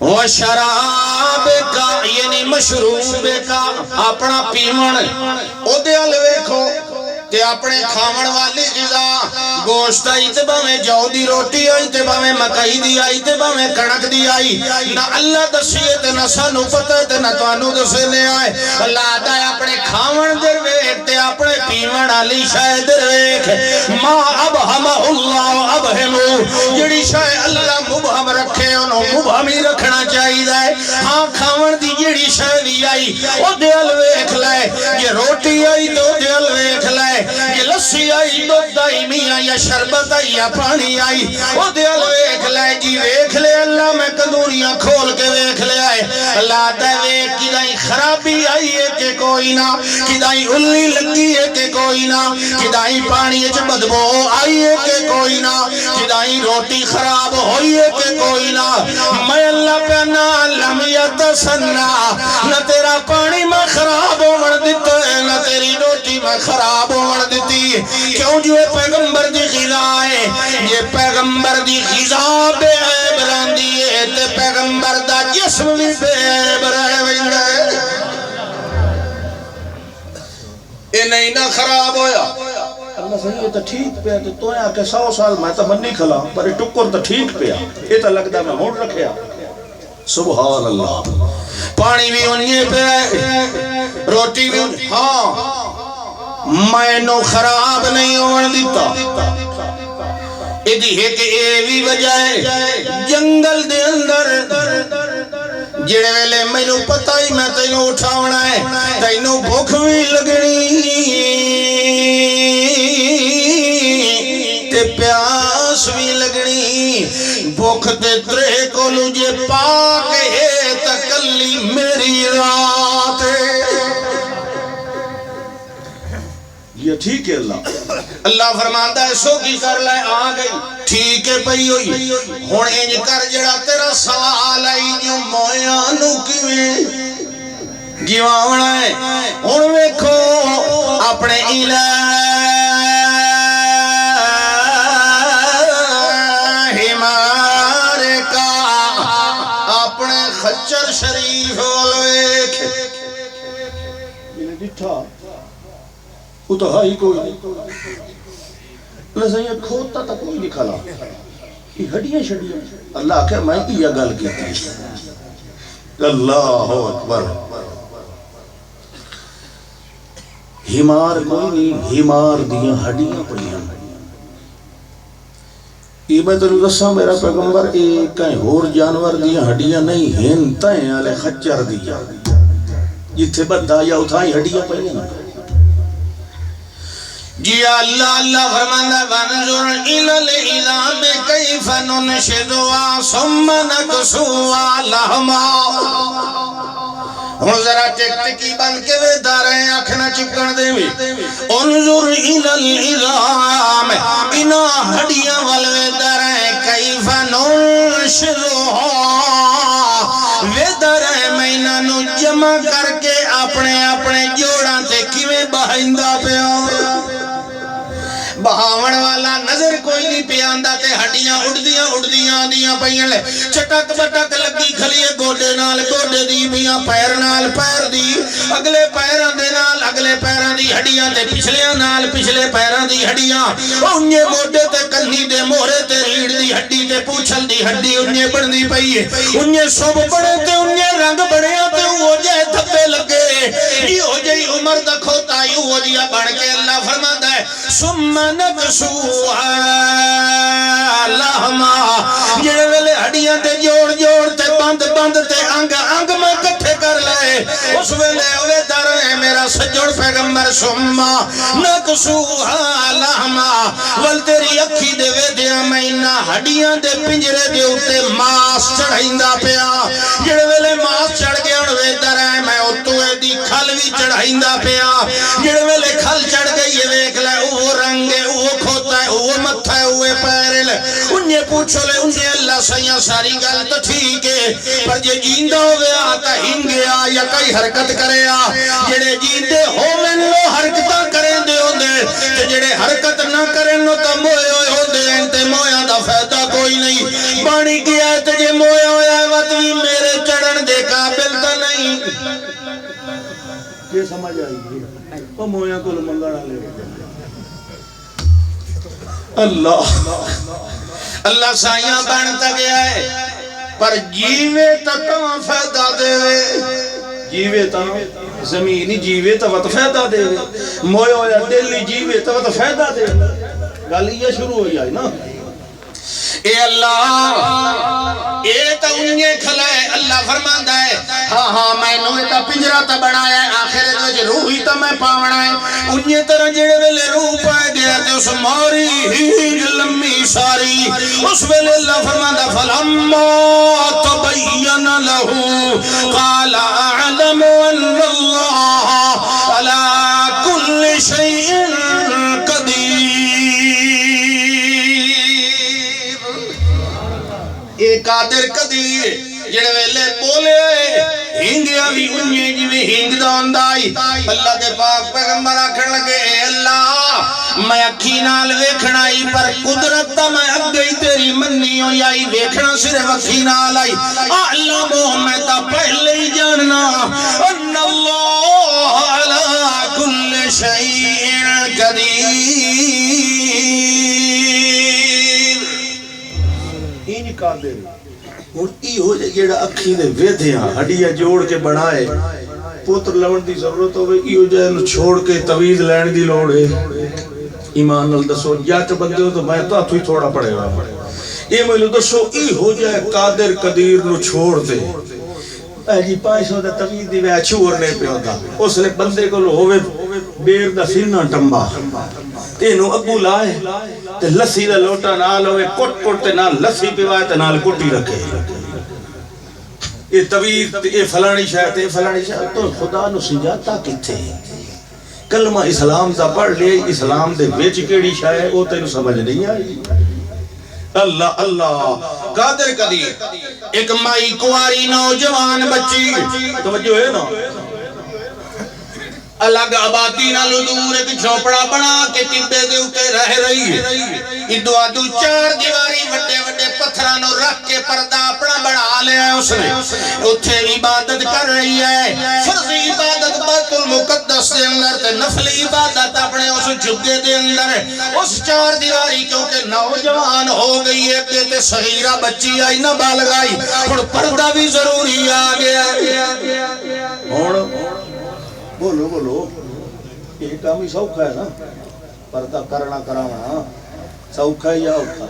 وشراب کا یعنی مشروب کا اپنا پیمن او دے وال ویکھو تے اپنے کھاون والی غذا گوشت آئی تے باویں جو دی روٹی آئی تے باویں مکئی دی آئی تے باویں کنک دی آئی نہ اللہ دسیے تے نہ سانو پتہ تے نہ تانوں دسنے آئے اللہ دا اپنے کھاون دے ویکھ تے اپنے پیون والی شے دے ویکھ ما ابہم اللہ ابہم جڑی شے اللہ مبہم رکھے انہوں مبہم ہی رکھنا چاہیے ہاں کھاون دی جڑی شے دی آئی او دل ویکھ لے یہ روٹی آئی تو دل ویکھ لے یہ لسی آئی دودھ آئی میاں یا شربت آئی یا پانی آئی وہ دل ویکھ لے جی ویکھ لے اللہ میں کندوریاں کھول کے ویکھ لے آئے اللہ دے ویکھ کدائی خرابی آئی ہے کہ کوئی نہ کدائی الی لگی ہے کہ کوئی نہ کدائی پانی اچھ بدبو آئی ہے کہ کوئی نہ کدائی روٹی خراب ہوئی ہے کہ کوئی نہ میں اللہ پہ نہ لم یتسنہ نہ تیرا پانی میں خراب ہون دیتا ہے نہ تیری روٹی میں خراب ہون دیتی کیوں جو پیغمبر دی غذا ہے یہ پیغمبر دی غذا بے عیب راندی ہے تے پیغمبر دا جسم بھی بے عیب رہے ویندے اے نہیں نہ خراب ہویا اللہ صحیح ہے تو ٹھیک پیا تو یہاں کہ 100 سال میں تو من نہیں کھلا پر ٹکر تو ٹھیک پیا یہ تو لگتا میں ہون رکھیا سبحان اللہ پانی بھی انہیں پہ روٹی بھی ہاں میں نو خراب نہیں ہون دیتا ایدی ہے کہ اے بھی وجہ ہے جنگل دے اندر جڑے ویلے میں نو پتہ ہی میں تینوں اٹھاونا ہے تینوں بھوک بھی لگنی تے پیاس بھی لگنی بھوک تے ترے کولو جے پاک ہے تکلی میری رات یہ ٹھیک ہے اللہ فرماندا ہے سو کی کر لے آ گئی ٹھیک ہے پئی ہوئی ہن انج کر جڑا تیرا سوال آئی جو مویا نو کیویں جیواونا ہے ہن ویکھو اپنے الہی مار کا اپنے خچر شریف والویک یہ ڈٹھا وہ تو ہائی کوئی نہیں لذا کھوتا تا کوئی نہیں کھلا یہ ہڈیاں شڈیاں اللہ کہ میں یہ گل کی تھی اللہ اکبر ہمار کوئی نہیں ہمار دیاں ہڈیاں پڑیاں یہ میں تو دساں میرا پیغمبر ایک ہور جانور دیاں ہڈیاں نہیں ہیں تائیں آلے خچر دیاں جتھے بدھا یا اتھائیں ہڈیاں پڑیاں جی اللہ اللہ فرمانا وانظر الى العظام کیف ننشزها ثم نکسوها لحما ہوں ذرا ٹک ٹکی بن کے وے داریں آنکھنا چپکن دے وے انظر الى العظام انا ہڈیاں والوے داریں کیف ننشزها وے داریں میں انہاں نو جمع کر کے اپنے اپنے جوڑاں تے کیویں بہائندہ پہ بہاون والا نظر کوئی نہیں پہ آندا تے ہڈیاں اڑدیاں آندیاں پئیاں لے چٹک بٹک لگی کھلیے گوڈے نال گوڈے دی بیاں پیر نال پیر دی اگلے پیراں دے نال اگلے پیراں دی ہڈیاں تے پچھلیاں نال پچھلے پیراں دی ہڈیاں انجے گوڈے تے کنھی دے مورے تے ریڑھ دی ہڈی تے پوچھل دی ہڈی انجے بڑھدی پئی ہے انجے سب بڑے تے انجے رنگ بڑھیا تے وہ جے دھبے لگے یہ ہو جئی عمر دا کھوتا یوں جیا بڑھ کے اللہ فرماتا ہے ثم نکسوها لحما جڑے ویلے ہڈیاں تے جوڑ جوڑ تے بند بند تے انگ انگ میں کٹھے کر لے اس ویلے اوے در ہے میرا سجڑ پیغمبر ثم نکسوها لحما ول تیری اکھی دے ویدیاں میں انہاں ہڈیاں دے پنجرے دے اوتے ماس چڑھائندا پیا جڑے ویلے ماس چڑھ گیا ہن وے در ہے میں اوتوے دی کھل وی چڑھائندا پیا جڑے ویلے کھل چڑھ گئی ہے ویکھ لے او رنگ ہے او کھوتا ہے او متھا ہے اوے پیر لے انہیں پوچھو لے انہیں اللہ سیاں ساری گل تو ٹھیک ہے پر جے جیندہ ہوئے آتا ہنگے آ یا کئی حرکت کرے آ جڑے جیندے ہوئے لو حرکتاں کریں دے ہو دے جڑے حرکت نہ کریں نو تا موئے ہوئے ہو دے انتے مویاں دا فیدہ کوئی نہیں بانی کیا ہے تجھے موئے ہوئے ہے وطوی میرے چڑھن دے قابل تا نہیں یہ سمجھ آئی گئی وہ مویاں کو لمنگڑا لے اللہ سائیاں بانتا گیا ہے پر جیوے تکاں فیدہ دے جیوے تا زمینی جیوے تا وقت فیدہ دے موئے ہویا دلی جیوے تا وقت فیدہ دے گالی یہ شروع ہو جائے نا اے اللہ اے تا انہیں کھلائے اللہ فرماندہ ہے ہاں ہاں میں نوے تا پنجرہ تا بنایا ہے آخرت وجہ روح ہی تا میں پاونا ہے انہیں طرح جڑے ویلے روح پائے گیا تے اس ماری ہی لمی ساری اس ویلے اللہ فرماندہ فَلَمَّا تَبَيَّنَ لَهُ قَالَ أَعْلَمُ أَنَّ اللَّهَ عَلَىٰ كُلِّ شَيْءٍ قَدِيرٌ ایک قادر قدیر جڑے ویلے بولے ہنگیا بھی انہیں جویں ہنگ دا ہوندائی اللہ دے پاک پیغمبر آکھن لگے اے اللہ میں اکھی نال ویکھنائی پر قدرت تا میں اب گئی تیری منی ہوئی آئی ویکھنا صرف اکھی نال آئی اعلمو میں تا پہلے ہی جاننا ان اللہ علی کل شیء قدیر این قادر اور ای ہو جائے جیڑا اکھی دے ویدھیاں ہڈیاں جوڑ کے بنائے پوتر لون دی ضرورت ہوئے ای ہو جائے انہوں چھوڑ کے تویز لین دی لوڑ ہے ایمان نال دسو یا تو بندے ہو تو میں تو ہی تھوڑا پڑے گا یہ مجھے دسو ای ہو جائے قادر قدیر نو چھوڑ دے اے جی 500 دا تویز دی وے چھوڑنے پہ ہوتا اس نے بندے کو ہوئے بیر دا سینہ ٹمبا تینو اگو لائے تے لسی دا لوٹا نال ہوئے کٹ کٹ تے نال لسی پیوائے تے نال کٹی رکھے یہ طویل یہ فلانی شاید یہ فلانی شاید تو خدا نو سجاتا کتے کلمہ اسلام دا پڑھ لے اسلام دے بیچ کیڑی شاید وہ تینو سمجھ نہیں آئی اللہ اللہ قادر قدیر ایک مائی کواری نوجوان بچی توجہ ہے نا الگ آبادی نالو دور ایک جھوپڑا بنا کے ٹبے دے اوتے رہ رہی ہے ادو آدو 4 دیواری وڈے وڈے پتھرانو رکھ کے پردہ اپنا بڑھا لیا ہے اس نے اتھے عبادت کر رہی ہے فرضی عبادت بیت المقدس دے اندر تے نفلی عبادت اپنے اس جھگے دے اندر اس 4 دیواری کیونکہ نوجوان ہو گئی ہے تے صغیرہ بچی آئی نہ بالغ آئی اور پردہ بھی ضروری آ گیا بولو بولو یہ کام ہی سوکھا ہے نا پردہ کرنا کرانا سوکھا ہے یا اوکھا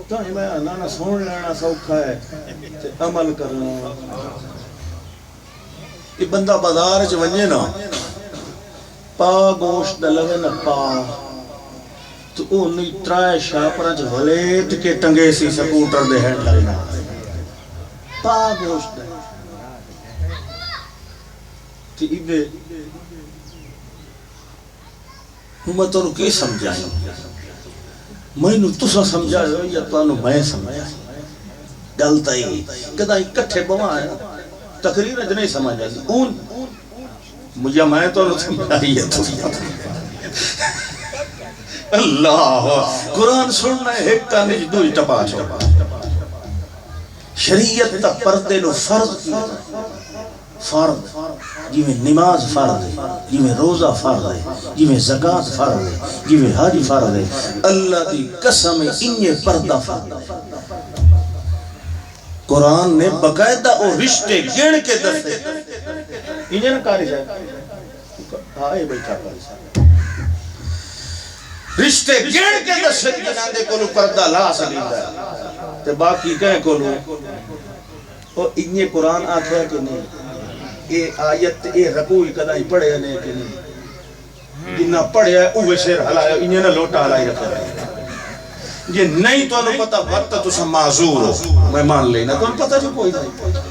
تو ہی میں نانا سون لینا سوکھا ہے عمل کرنا یہ بندہ بازار چ ونجے نا پا گوشت لگے نا پا تو انہی ترائے شاپرانچ ولیٹ کے ٹنگے سی سکوٹر دے ہینڈ لگنا پا گوشت دے تیبے میں تو کی سمجھائیں میں نے تسا سمجھا یا تو میں سمجھا گلتا ہی کدھا اکٹھے بوا ہے تقریر اج نہیں سمجھا اون مجھے میں تو سمجھائی ہے تو اللہ قرآن سننا ہے ایک کانج دوئی ٹپا چھوڑا شریعت تا پردے نو فرض فرض جی میں نماز فرض ہے جی میں روزہ فرض ہے جی میں زکاة فرض ہے جی میں حج فرض ہے اللہ دی قسم انہیں پردہ فرض ہے قرآن نے باقاعدہ او رشتے گن کے دستے انہیں نہ کاری جائے آئے بیٹھا کاری جائے رشتے گن کے دستے جنہاں دے کولو پردہ لا سکتا ہے تے باقی کہیں کولو اور انہیں قرآن آتا ہے کہ نہیں اے آیت اے رکوع کدائی پڑھے ہیں کہ نہیں جنہ پڑھے ہے اوہ شیر حلائے انہیں نہ لوٹا حلائی رکھا ہے یہ نہیں تو انہوں پتہ وقت تو سا معذور ہو میں مان لینا تو انہوں پتہ جو کوئی نہیں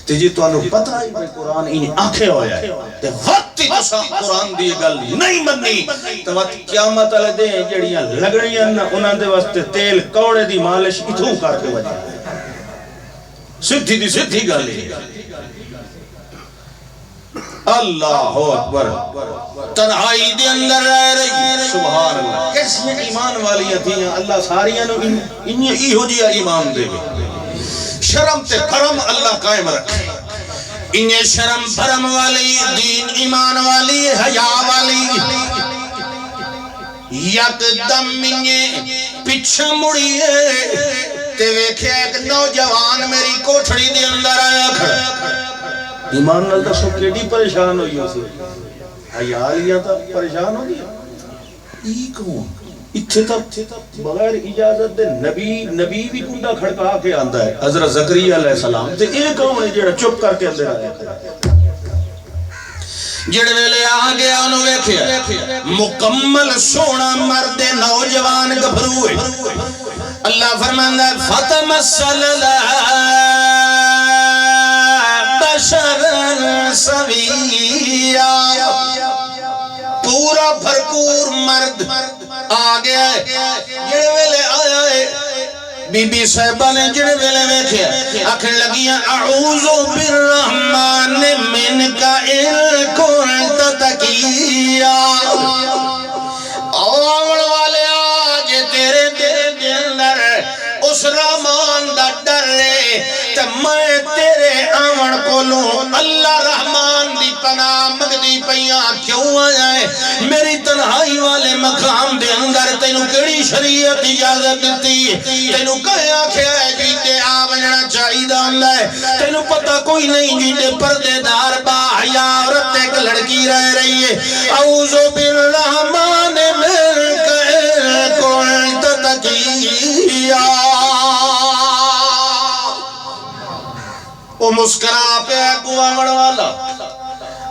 تیجی تو انہوں پتہ ہی میں قرآن انہیں آنکھیں ہویا ہے تے وقت تو سا قرآن دیئے گل نہیں مننی تو وقت قیامت علیہ دیں جڑیاں لگڑیاں انہوں دے واسطے تیل کوڑے دی مالش اتھوں کر کے وجہ سدھی گلی اللہ اکبر تنہائی دے اندر رہ رہی سبحان اللہ کیسی ایمان والیاں تھیں اللہ ساریاں نو انہیں ای ہو جیا ایمان دے شرم تے بھرم اللہ قائم رکھے انہیں شرم بھرم والی دین ایمان والی حیاء والی یک دم انہیں پچھا مڑیے تے ویکھے ایک نوجوان میری کوٹھڑی دے اندر آیا کھڑا ایمان نال دا سب کیڑی پریشان ہوئی ہو سی حیاء لیا تھا پریشان ہو گیا ای کون اتھے تک بغیر اجازت دے نبی بھی کنڈا کھڑکا کے آندہ ہے حضرت زکریا علیہ السلام تے ایک کون ہے جڑا چپ کر کے اندر آیا جڑے ویلے آگے انہوں ویکھیا مکمل سونا مرد نوجوان گبھرو ہے اللہ فرماندہ فتمثل بشرن سویا پورا بھرپور مرد آگیا ہے جڑے ویلے آیا ہے بی بی صاحبہ نے جڑے ویلے ویکھیا آکھن لگیاں اعوذ بالرحمن منکا ان کنت تقیا آوڑ والے آج تیرے دل دے اندر اس رحمان دا ڈر رہے تے میں تیرے آوڑ کو لوں اللہ رحمان دی پناہ مگدی پیاں کیوں آئے میری تنہائی والے مقام دے اندر تینوں کڑی شریعت اجازت دیتی تینوں کہیا کھیا ہے جیتے آوڑنا چاہی دا اللہ ہے تینوں پتہ کوئی نہیں جیتے پردے دار با حیاء عورت ایک لڑکی رہ رہی ہے اعوذ بالرحمن منکا ان کنت تقیا وہ مسکرا پہ گوا مڑوالا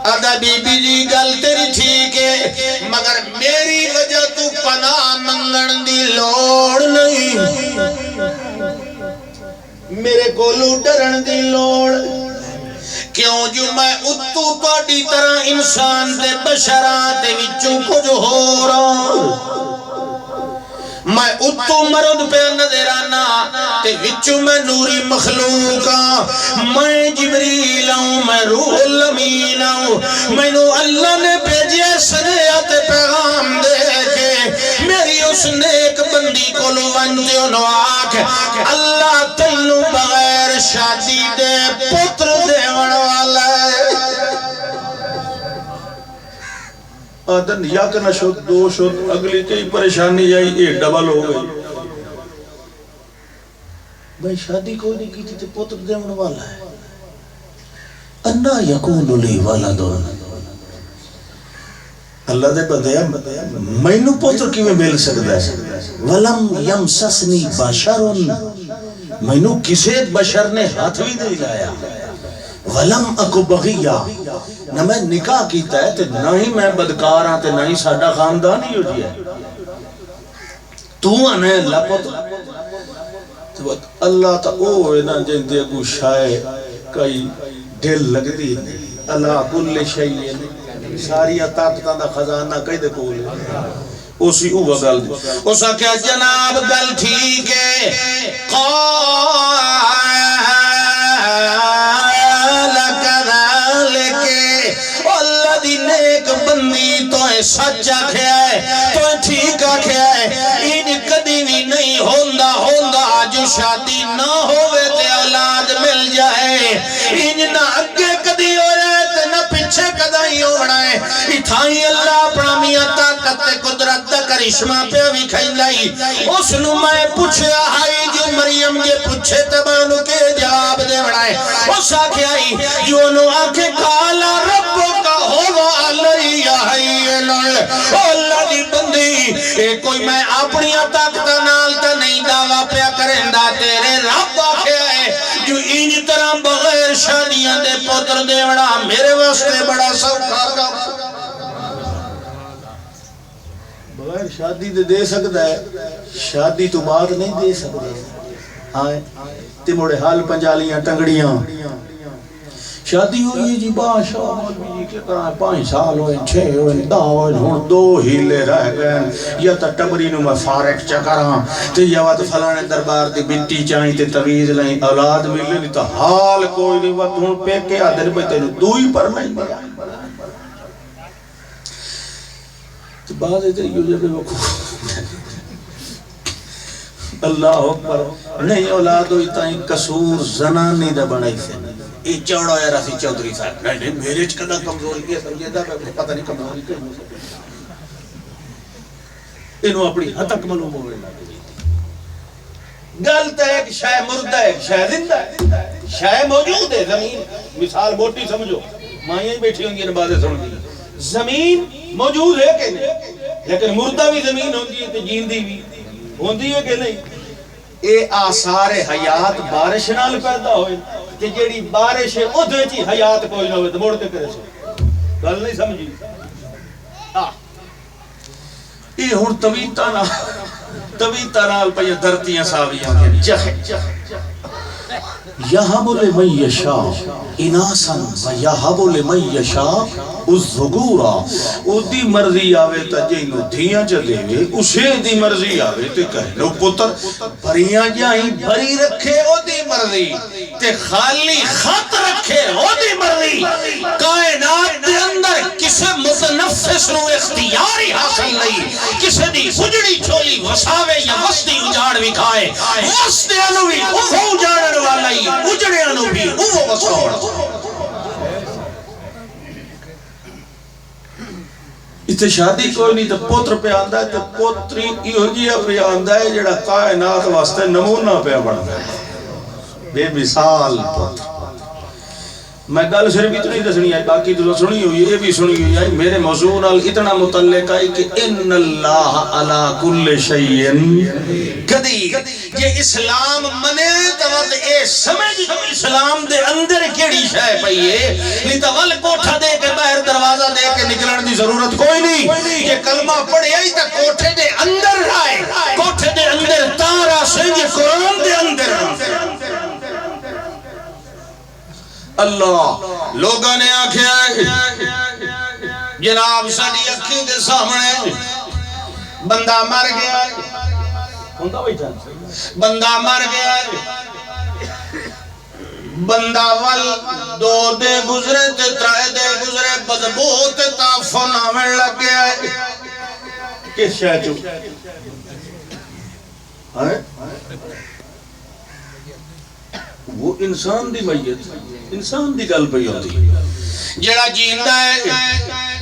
ادا بی بی جی گل تیری ٹھیک ہے مگر میری وجہ تو پناہ منگن دی لوڑ نہیں میرے کو ڈرن دی لوڑ کیوں جو میں اتو پاڑی طرح انسان دے بشرات وچوں کچھ ہو رہا میں اتو مرد پہ نظرانا تے وچو میں نوری مخلوقا میں جبریل ہوں میں روح الامین ہوں میں نو اللہ نے بھیجے سریعت پیغام دے کے میری اس نیک بندی کو لو ونجے انہوں آکھ اللہ تینو بغیر شادی دے پتر دے والا ہے آدن یک نہ شد دو شد اگلی کئی پریشانی آئی ایک ڈبل ہو گئی بھائی شادی کوئی نہیں کی تھی تو پتر دیون والا ہے انا یکون لی والدون اللہ دے بندیا میں نو پتر کی میں مل سکتا ہے ولم یمسسنی بشرن میں نو کسے بشر نے ہاتھ بھی نہیں لایا ولم اکو بغیا نہ میں نکاح کیتا ہے تے نہ ہی میں بدکار ہاں تے نہ ہی ساڈا خاندان ہی ہو جی ہے تو آنے اللہ پتہ اللہ تا اوہ نا جن دے اگو شائع کئی دل لگ دی اللہ کل شیئن ساری طاقتاں دا خزانہ کئی دے کول اسی اوہ گل دی اسا کیا جناب گل ٹھیک ہے قال کذالک اللہ دی نیک بندی تو سچ آکھیا ہے تو ٹھیک آکھیا ہے ان کدی بھی نہیں ہوندا جو شادی نہ ہوئے تے اولاد مل جائے ان نہ اگے کدی ہو جائے تے نہ پیچھے کدی ہونا ہے اتھائی اللہ اپنا میاں طاقت تے قدرت دا کرشمہ پہ بھی کھائندائی اس نو میں پوچھیا ہائی جو مریم یہ پوچھے تبانو کے جواب دے بڑھائے اس آکھے آئی جو انو آکھے کالا ربو کا ہوگا علیہ اللہ دی بندی اے کوئی میں اپنی طاقت نال تا نہیں دعویٰ پیا کریں دا تیرے رب آکھے آئے جو ان طرح بغیر شادیاں دے پتر دے بڑا میرے واسطے بڑا سوکھا کا بغیر شادی دے سکتا ہے شادی تو بعد نہیں دے سکتا آئے تی موڑے حال پنجالیاں ٹنگڑیاں شادی ہوئی جی باشا مولوی جی کے طرح 5 سال ہوئے 6 ہوئے 10 ہوئے ہون 2 ہیلے رہ گئے یا تا ٹبری نو میں فارق چکراں تے یا وقت فلانے دربار دی بنتی چاہیں تے تویز لیں اولاد ملے نہیں تا حال کوئی نہیں وقت ہون پہ کے آدھر پہ تیرے 2 ہی پر میں تو بعد ہے تیری یوجہ پہ وقت اللہ اکبر نہیں اولاد ہوئی تائیں قصور زنانی دا بڑائی سے یہ چوڑا ہے راسی چودری صاحب نہیں میرے چکدہ کمزوری کیا سمجھے دا پتہ نہیں کمزوری کیا ہو سکتے انہوں اپنی حتک معلوم ہوئے گلتا ہے کہ شاہ مردہ ہے شاہ زندہ ہے شاہ موجود ہے زمین مثال موٹی سمجھو ماں یہیں بیٹھی ہوں گی ان باتیں سن دی زمین موجود ہے کہ نہیں لیکن مردہ بھی زمین ہوندی ہے تو جیندی بھی ہوندی ہے کہ نہیں اے آثار حیات بارش نال پیدا ہوئے کہ جیڑی بارش ہے ادھے چی حیات کوئی نہ ہوئے تو موڑ کے کرے سے گل نہیں سمجھی یہ ہون طویتہ نال پہ یہ دھرتیاں ساویاں جہ یہب لمن یشاء اناسا و یہب لمن یشاء الذکورا او دی مرضی آوے تا جینو دھیاں چا دے وے اسے دی مرضی آوے تے کہہ لو پتر بھریاں جائیں بھری رکھے او دی مرضی تے خالی خط رکھے او دی مرضی کائنات دے اندر کسے متنفس نو اختیاری حاصل نہیں کسے دی اجڑی چھولی وساوے یا وستی اجاڑ بھی کھائے وستے انوی وہ اجاڑن والا ہی اجڑے انو بھی وہ وساوڑ اسے شادی کوئی نہیں تو پوتر پہ آندہ ہے تو پوتری ایوجیہ پہ آندہ ہے جڑا کائنات واسطے نمونہ پہ بڑھتا ہے بے مثال پوتر میں گل صرف اتنی دسنی ہے باقی تو سنی ہوئی یہ بھی سنی ہوئی ہے میرے موضوع نال اتنا متعلق ہے کہ ان اللہ علی کل شیئن قدیر یہ اسلام منے تو اے سمجھ تو اسلام دے اندر کیڑی شے پئی ہے نہیں تو ول کوٹھا دے کے باہر دروازہ دے کے نکلن دی ضرورت کوئی نہیں یہ کلمہ پڑھے ہی تو کوٹھے دے اندر رہے کوٹھے دے اندر تارا سنج قرآن دے اندر اللہ لوگوں نے آکھیا جناب ساڈی اکھیں دے سامنے بندہ مر گیا بندہ مر گیا بندہ ول 2 دے گزرے تے 3 دے گزرے بدبو تے تافن آمن لگ گیا کس شے چو وہ انسان دی میت انسان دی گل پئی ہوندی جڑا جیندا ہے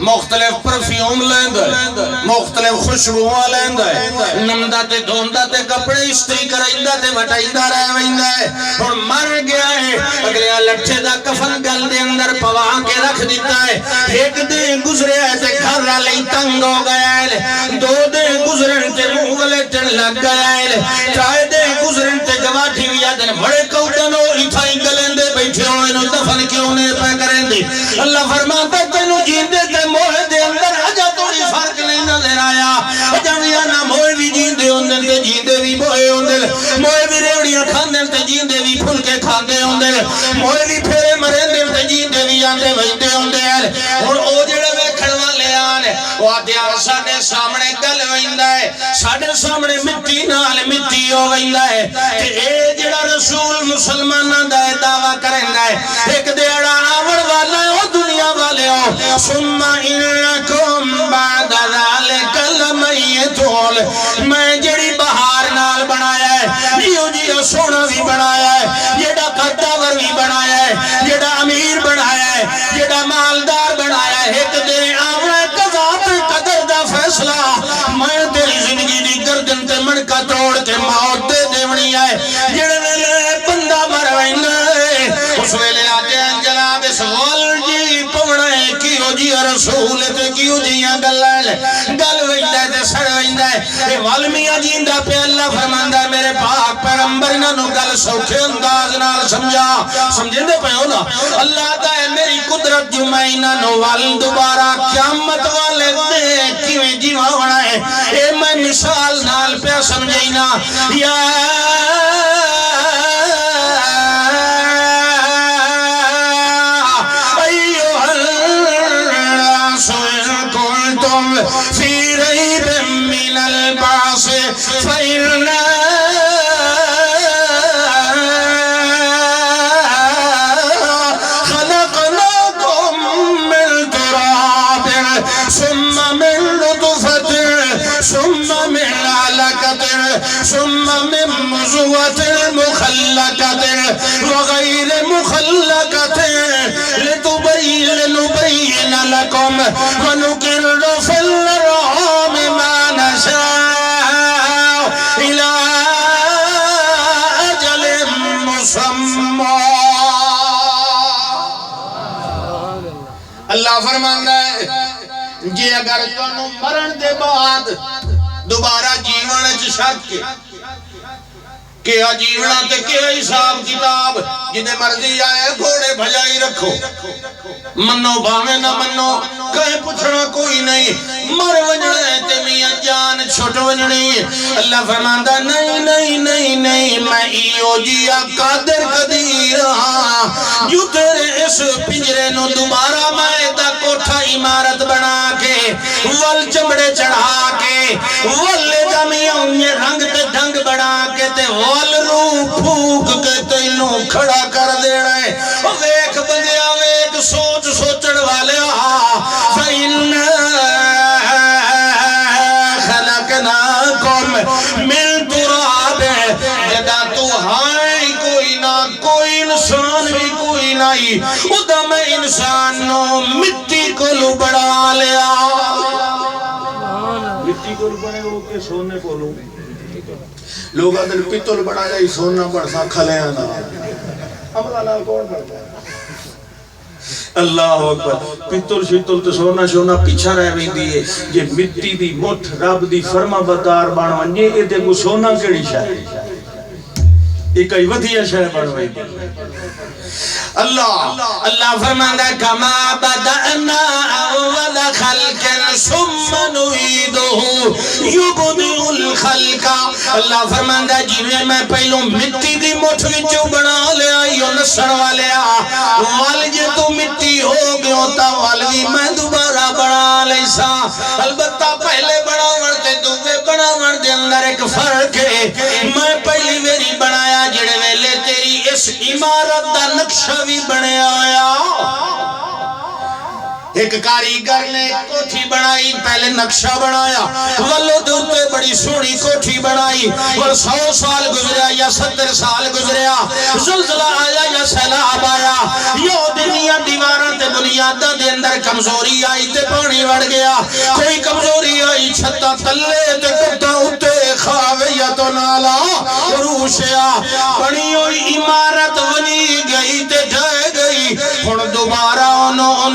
مختلف پرفیوم لیندا ہے مختلف خوشبوواں لیندا ہے نمدا تے دھوندا تے کپڑے استری کریندا تے وٹائندا رہ ویندا ہے ہن مر گیا ہے اگلے لٹھے دا کفن گل دے اندر پوا کے رکھ دیتا ہے ایک دن گزریا تے گھر والے تنگ ہو گیا ہے 2 دن گزرن تے منہ والے ٹن لگ گیا ہے 3 دن گزرن تے گواٹھی وی دن بڑے کوڈن ہو ایتھائی گلندے بیٹھے ہوئے نو دفن کیوں نے مولی پھیرے مرے دل تے جیندے وی آندے ویندے ہوندے ہن او جڑے ویکھن والے آن او آدے ساڈے سامنے گل ویندا ہے ساڈے سامنے مٹی نال مٹی ہو ویندا ہے تے اے جڑا رسول مسلماناں دا دعویٰ کریندا ہے ایک دیڑا آون والا ہے او دنیا والے ہو ثم انکم بعد ذلک لمیتون میں جڑی بہار نال بنایا ہے جیو جیو سونا بھی بنایا ہے جڑا قدور بھی بنایا ہے جڑا امیر بنایا ہے جڑا مالدار بنایا ہے ایک دن آونا قضا تے قدر دا فیصلہ میں تیری زندگی دی گردن تے منکا توڑ کے موت دے دیونی ہے جڑے ویلے بندہ مر ویندا ہے اس ویلے آتے ہیں جناب اس غل جی پونا ہے کیوں جی رسول تے کیوں جیاں گل ویندا تے سڑ ویندا ہے اے والمیاں جیندا پہ اللہ فرماندا ہے میرے پاک پیغمبر انہاں نو گل سوکھے انداز نال سمجھا سمجھندے پے ہو نا اللہ دا ہے میری قدرت جو میں انہاں نو ول دوبارہ قیامت والے دے کیویں جیوانا ہے اے میں مثال نال پہ سمجھینا یا في ريب من البعث فإنا خلقناكم من تراب ثم من نطفة ثم من علقة ثم من مضغة مخلقة وغير مخلقة لنبين لكم ونقر في الأرحام ما نشاء إلى أجل مسمى اللہ فرماندا ہے جی اگر تانوں مرن دے بعد دوبارہ جیون وچ شک کہ جیونا تے کہ حساب کتاب جنے مرضی آئے گھوڑے بھجائی رکھو منو بھاوے نہ منو کہیں پوچھنا کوئی نہیں مر وجنے تے میاں جان چھوٹ وجنی اللہ فرماندا نہیں نہیں نہیں نہیں میں ایو جیا قادر قدیر ہاں جو تیرے اس پنجرے نو دوبارہ میں دا کوٹھا عمارت بنا کے ول چمڑے چڑھا کے ول جمیاں انہیں رنگ تے ڈھنگ بنا کے تے ول رو پھوک کے تینوں کھڑا کر دینا ہے ویک بندیا ویک سوچ سوچڑ والے فَإِنَّا خَلَقْنَاكُمْ مِن تُرَابٍ جدا تو ہائیں کوئی نہ کوئی انسان بھی کوئی نہیں ادا میں انسان نو مٹی کو لو بڑا لیا مٹی کو لو بڑے ہو کے سونے کو لو لوگ اگر پیتل بڑا جائے سونا بڑھا کھلے آنا عملہ لال کون کرتا ہے اللہ اکبر پیتل شیتل تو سونا شونا پیچھا رہ بھی دیئے یہ مٹی دی مٹھ رب دی فرما بردار بانوانجے یہ دیکھو سونا کیڑی شاہ ایک ای ودھیا شاہ بانوائی دی اللہ فرماندہ کما بدأنا اول خلق ثم نعيده يبدئ الخلق اللہ فرماندہ جنہیں میں پہلوں مٹی دی مٹھ وچوں بنا لیا یوں نسن والیا وال جے تو مٹی ہو گیا تا والوی میں دوبارہ بنا لیسا البتہ پہلے بنا ورتے دوے بنا ورتے اندر ایک فرق ہے میں پہلی ویری بنایا جڑے ویلے تیری اس عمارت دا نقشہ بھی بنے آیا ایک کاریگر نے کوٹھی بنائی پہلے نقشہ بنایا والو دوتے بڑی سونی کوٹھی بنائی اور 100 سال گزریا یا 70 سال گزریا زلزلہ آیا یا سیلاب آیا یہ دنیا دیواران تے بنیادہ دے اندر کمزوری آئی تے پانی بڑھ گیا کوئی کمزوری آئی چھتا تلے تے کتا اتے خواوے یا تو نالا روشیا بڑی ہوئی عمارت بنی گئی تے جائے گئی اور دوبارہ انہوں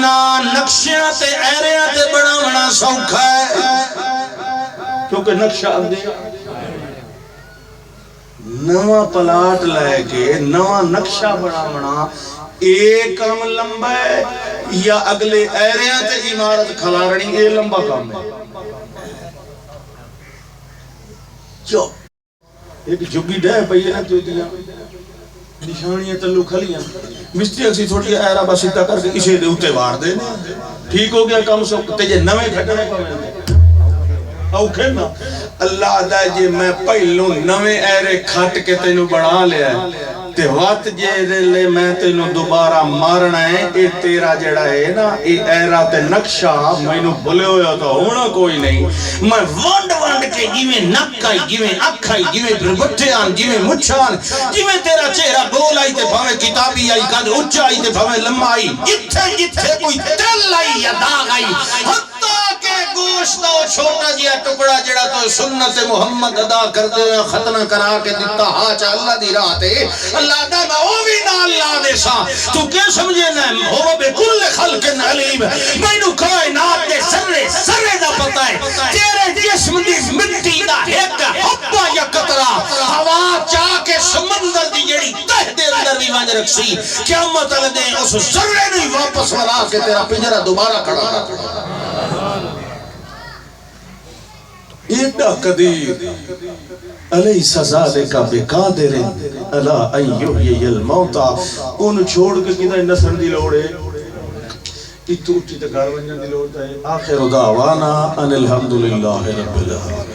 نقشیاں تے ایریاں تے بڑھاونا سوکھا ہے کیونکہ نقشہ دے نواں پلاٹ لے کے نواں نقشہ بڑھاونا ایک کام لمبا ہے یا اگلے ایریاں تے عمارت کھلارنی یہ لمبا کام ہے جو ایک جھگی ڈے پہیے نا تو دیا نشانیاں تلو کھلیاں مستری اسی تھوڑی ایرا بس سیدھا کر کے اسے دے اوتے وار دے ٹھیک ہو گیا کم سو تے جے نویں کھٹنے پویں اوکھے نا اللہ دا جے میں پہلوں نویں ایرے کھٹ کے تینوں بنا لیا ہے تے وقت جے لے میں تینوں دوبارہ مارنا ہے اے تیرا جڑا ہے نا اے ایرا تے نقشہ مینوں بھلے ہویا تو ہونا کوئی نہیں میں وانڈ کے جیویں نک آئی جیویں اکھ آئی جیویں پربٹے آن جیویں مچھان جیویں تیرا چہرہ گول آئی تے بھاویں کتابی آئی کد اچھا آئی تے بھاویں لمبا آئی جتھے کوئی تل آئی یا داغ آئی حتیٰ کہ گوشت و چھوٹا جیا ٹکڑا جڑا تو سنت محمد ادا کر دے ختنہ کرا کے دیتا ہاں اللہ دی راہ تے اللہ دا میں او بھی نہ اللہ دے سا تو کیا سمجھے نا ہو بے کل خلق علیم مینوں کائنات دے سرے دا پتہ ہے تیرے جسم دی مٹی دا ایک حبہ یا قطرہ ہوا چاہ کے سمندر دی جڑی تہ دے اندر بھی ونج رکھسی قیامت والے دن اس سرے نہیں واپس ولا کے تیرا پنجرہ دوبارہ کھڑا کر ایڈا قدیر علیہ ذالک بقادر الی ان یحیی الموتى ان چھوڑ کے کدھر نسل دی لوڑ ہے اتو اٹھی تے گھر ونجن دی لوڑ ہے آخر دعوانا ان الحمدللہ رب العالمین